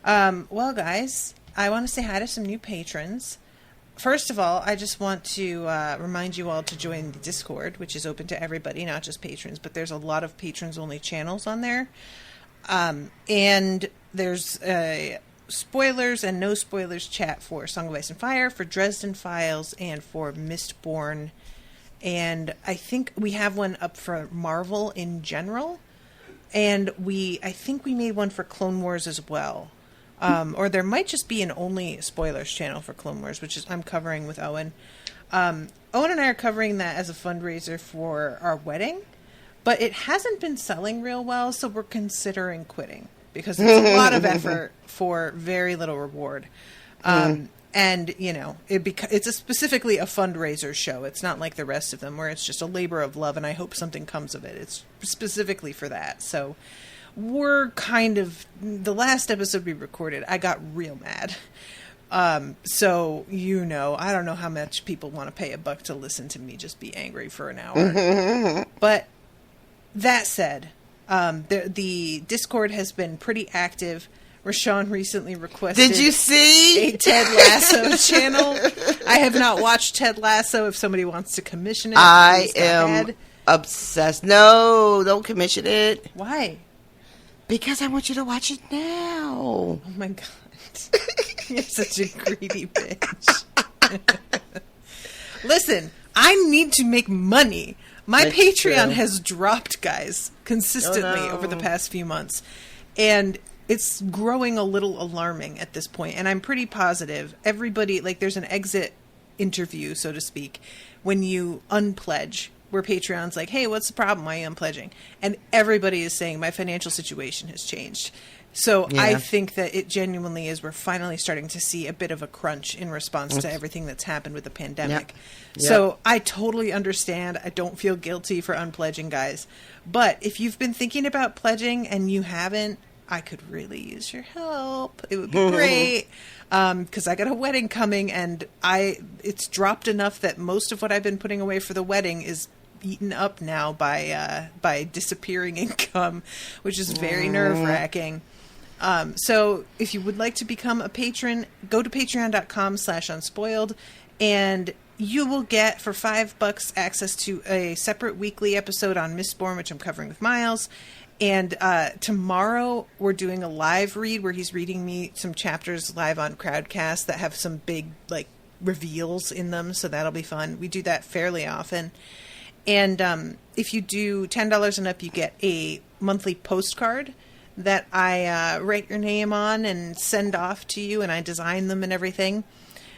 Well, guys, I want to say hi to some new patrons. First of all, I just want to remind you all to join the Discord, which is open to everybody, not just patrons, but there's a lot of patrons-only channels on there. And there's a spoilers and no spoilers chat for Song of Ice and Fire, for Dresden Files, and for Mistborn. And I think we have one up for Marvel in general. And I think we made one for Clone Wars as well. Or there might just be an only spoilers channel for Clone Wars, which is I'm covering with Owen. Owen and I are covering that as a fundraiser for our wedding, but it hasn't been selling real well, so we're considering quitting because it's a lot of effort for very little reward. And, you know, it's specifically a fundraiser show. It's not like the rest of them where it's just a labor of love and I hope something comes of it. It's specifically for that. So we're the last episode we recorded, I got real mad. So, you know, I don't know how much people want to pay $1 to listen to me just be angry for an hour. But that said, the Discord has been pretty active. Rashawn recently requested Did you see? a Ted Lasso channel. I have not watched Ted Lasso. If somebody wants to commission it, I am obsessed. No, don't commission it. Why? Because I want you to watch it now. Oh my god. You're such a greedy bitch. Listen, I need to make money. My That's Patreon true. has dropped, guys, consistently over the past few months. And it's growing a little alarming at this point. And I'm pretty positive everybody, like, there's an exit interview, so to speak, when you unpledge, where Patreon's like, hey, what's the problem? Why are you unpledging? And everybody is saying my financial situation has changed. So Yeah. I think that it genuinely is. We're finally starting to see a bit of a crunch in response to everything that's happened with the pandemic. Yep. So I totally understand. I don't feel guilty for unpledging, guys. But if you've been thinking about pledging and you haven't, I could really use your help. It would be great. Because I got a wedding coming and it's dropped enough that most of what I've been putting away for the wedding is eaten up now by disappearing income, which is very nerve-wracking. So if you would like to become a patron, go to patreon.com/unspoiled, and you will get for $5 access to a separate weekly episode on Mistborn, which I'm covering with Miles. And tomorrow we're doing a live read where he's reading me some chapters live on Crowdcast that have some big like reveals in them. So that'll be fun. We do that fairly often. And if you do $10 and up, you get a monthly postcard that I write your name on and send off to you, and I design them and everything.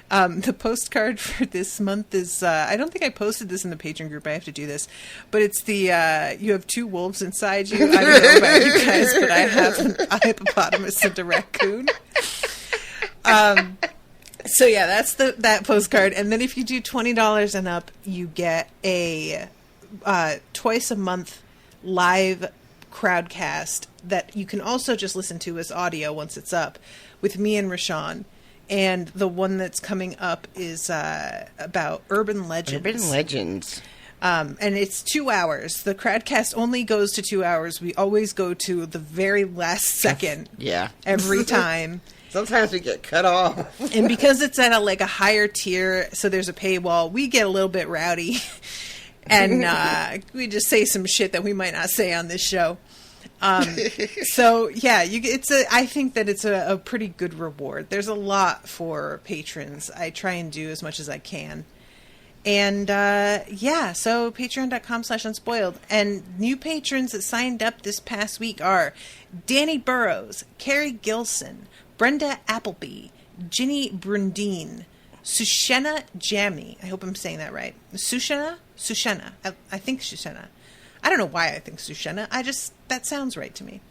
The postcard for this month is, I don't think I posted this in the patron group. I have to do this. But it's the, you have two wolves inside you. I don't know about you guys, but I have a hippopotamus and a raccoon. So yeah, that's that postcard. And then if you do $20 and up, you get a twice a month live crowdcast that you can also just listen to as audio once it's up with me and Rashawn. And the one that's coming up is about urban legends. Urban legends. And it's 2 hours. The crowdcast only goes to 2 hours. We always go to the very last second. Yeah. Every time. Sometimes we get cut off. And because it's at a higher tier, so there's a paywall, we get a little bit rowdy. And we just say some shit that we might not say on this show. So yeah, I think that it's a pretty good reward. There's a lot for patrons. I try and do as much as I can. And yeah, so patreon.com/unspoiled. And new patrons that signed up this past week are Danny Burrows, Carrie Gilson, Brenda Appleby, Ginny Brundine, Sushena Jammy. I hope I'm saying that right. Sushena? I think Sushena. I don't know why I think Sushena. That sounds right to me.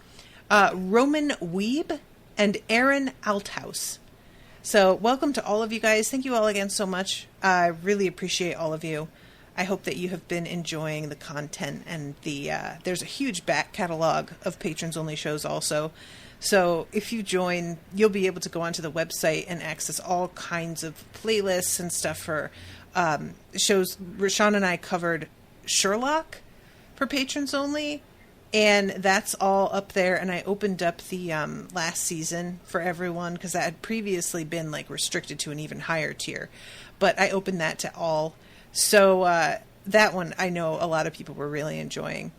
Roman Weeb and Aaron Althouse. So welcome to all of you guys. Thank you all again so much. I really appreciate all of you. I hope that you have been enjoying the content, and there's a huge back catalog of patrons-only shows also. So if you join, you'll be able to go onto the website and access all kinds of playlists and stuff for shows. Rashawn and I covered Sherlock for patrons only, and that's all up there. And I opened up the last season for everyone because that had previously been restricted to an even higher tier, but I opened that to all. So that one I know a lot of people were really enjoying.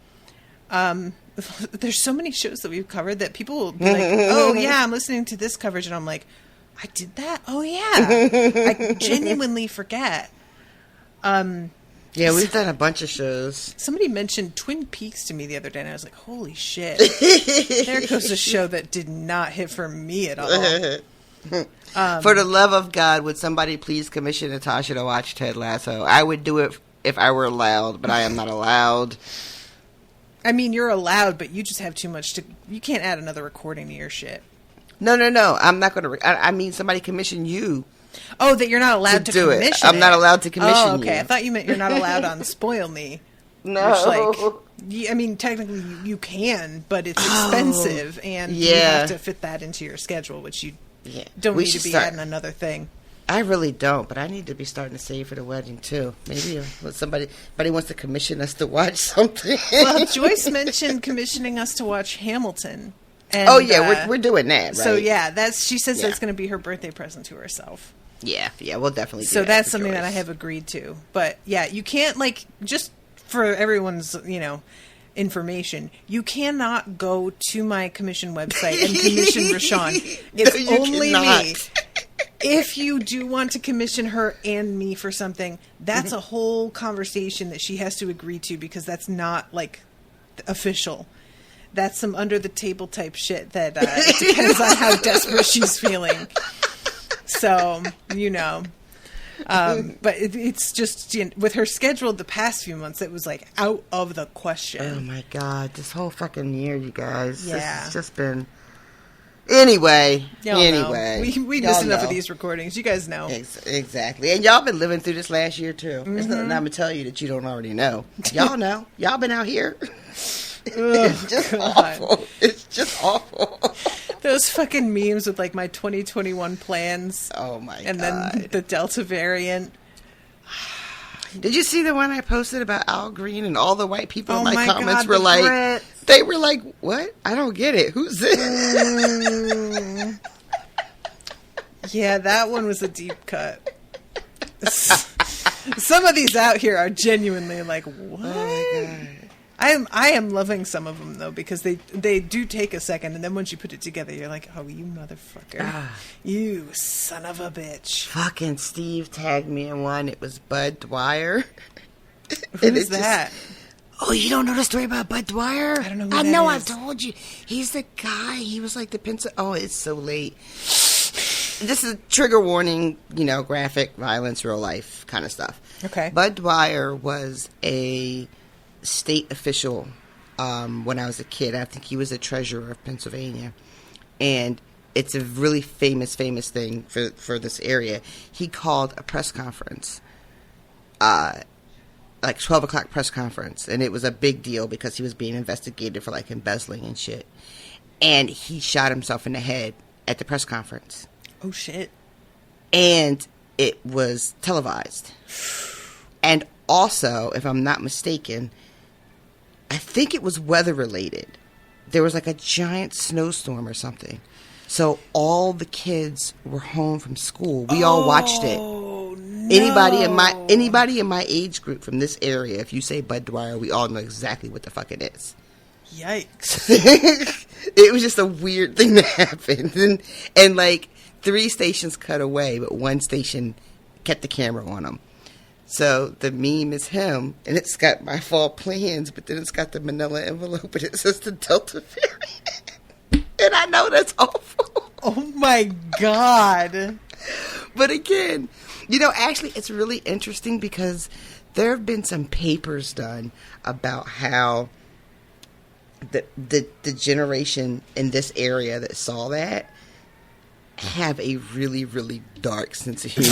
There's so many shows that we've covered that people will be like, oh yeah, I'm listening to this coverage, and I'm like, I did that? Oh yeah. I genuinely forget. Yeah, we've done a bunch of shows. Somebody mentioned Twin Peaks to me the other day, and I was like, holy shit. There goes a show that did not hit for me at all. For the love of God, would somebody please commission Natasha to watch Ted Lasso? I would do it if I were allowed, but I am not allowed. I mean, you're allowed, but you just have too much to... You can't add another recording to your shit. No. I'm not going to... I mean, somebody commission you. Oh, that you're not allowed to do commission it. I'm not allowed to commission you. Oh, okay. I thought you meant you're not allowed on Spoil Me. No. Which, I mean, technically you can, but it's expensive, and you have to fit that into your schedule, which you don't need to be adding another thing. I really don't, but I need to be starting to save for the wedding, too. Maybe somebody wants to commission us to watch something. Well, Joyce mentioned commissioning us to watch Hamilton. And, we're doing that, right? So, yeah, she says that's going to be her birthday present to herself. Yeah, we'll definitely do that. So that's something that I have agreed to. But, yeah, you can't, just for everyone's, information, you cannot go to my commission website and commission Rashawn. It's only me. If you do want to commission her and me for something, that's a whole conversation that she has to agree to, because that's not, official. That's some under-the-table type shit that it depends on how desperate she's feeling. So, but it's just, with her schedule the past few months, it was, out of the question. Oh, my God. This whole fucking year, you guys. Yeah. It's just been... Anyway. We missed enough of these recordings. You guys know. Exactly. And y'all been living through this last year, too. Mm-hmm. There's nothing I'm going to tell you that you don't already know. Y'all know. Y'all been out here. It's just awful. It's just awful. Those fucking memes with, my 2021 plans. Oh, my God. And then the Delta variant. Did you see the one I posted about Al Green, and all the white people in my comments were like, They were like, what? I don't get it. Who's this? Yeah, that one was a deep cut. Some of these out here are genuinely like, what? Oh my God. I am loving some of them though, because they do take a second, and then once you put it together, you're like, oh, you motherfucker, you son of a bitch. Fucking Steve tagged me in one. It was Bud Dwyer. Who's that? Oh, you don't know the story about Bud Dwyer? I don't know who I that know, is. I told you. He's the guy. He was like the pencil. Oh, it's so late. This is trigger warning, graphic violence, real life kind of stuff. Okay. Bud Dwyer was a state official when I was a kid. I think he was the treasurer of Pennsylvania. And it's a really famous thing for this area. He called a press conference, like 12 o'clock press conference. And it was a big deal because he was being investigated for like embezzling and shit. And he shot himself in the head at the press conference. Oh, shit. And it was televised. And also, if I'm not mistaken, I think it was weather related. There was like a giant snowstorm or something. So all the kids were home from school. We all watched it. No. Anybody in my age group from this area, if you say Bud Dwyer, we all know exactly what the fuck it is. Yikes. It was just a weird thing that happened. And like 3 stations cut away, but 1 station kept the camera on him. So the meme is him, and it's got my fall plans, but then it's got the manila envelope, and it says the Delta variant. And I know that's awful. Oh my God. But again, actually it's really interesting because there have been some papers done about how the generation in this area that saw that have a really, really dark sense of humor.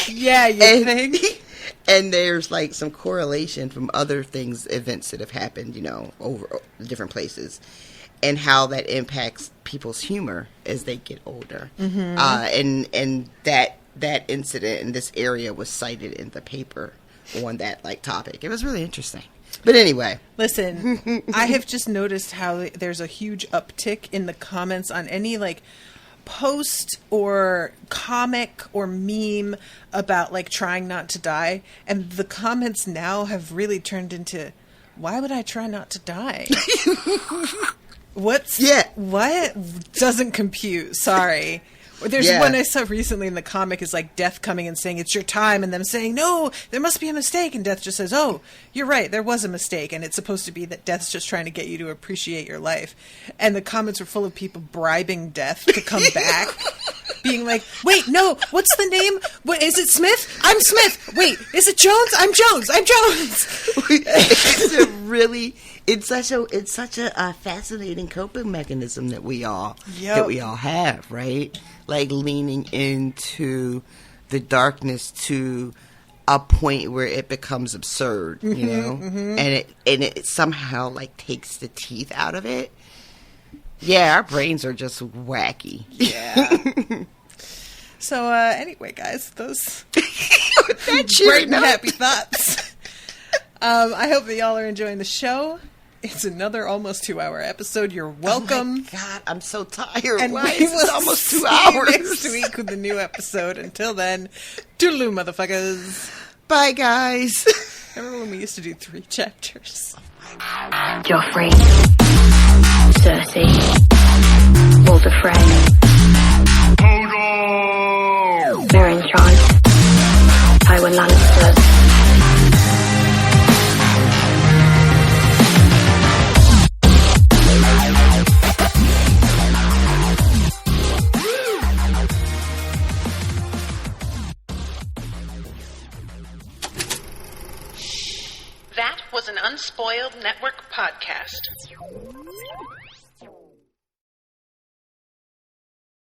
Yeah, you think? And there's like some correlation from other events that have happened, over different places, and how that impacts people's humor as they get older. Mm-hmm. And that incident in this area was cited in the paper on that topic. It was really interesting. But anyway. Listen, I have just noticed how there's a huge uptick in the comments on any post or comic or meme about trying not to die, and the comments now have really turned into, why would I try not to die? What doesn't compute? Sorry. There's one I saw recently in the comic is Death coming and saying, it's your time, and them saying, no, there must be a mistake, and Death just says, oh, you're right, there was a mistake, and it's supposed to be that Death's just trying to get you to appreciate your life. And the comments were full of people bribing Death to come back, being like, wait, no, what's the name? What, is it Smith? I'm Smith. Wait, is it Jones? I'm Jones. I'm Jones. It's such a fascinating coping mechanism that we all have, right? Leaning into the darkness to a point where it becomes absurd, mm-hmm. and it somehow takes the teeth out of it. Yeah, our brains are just wacky. Yeah. So anyway, guys, those bright and happy thoughts. I hope that y'all are enjoying the show. It's another almost 2-hour episode. You're welcome. Oh my God, I'm so tired. And why we is will it almost 2 see hours? you next week with a new episode. Until then, toodaloo, motherfuckers. Bye, guys. Remember when we used to do 3 chapters? Joffrey, Cersei, Walder Frey, Meryn Trant, Tywin Lannister. That was an Unspoiled Network podcast.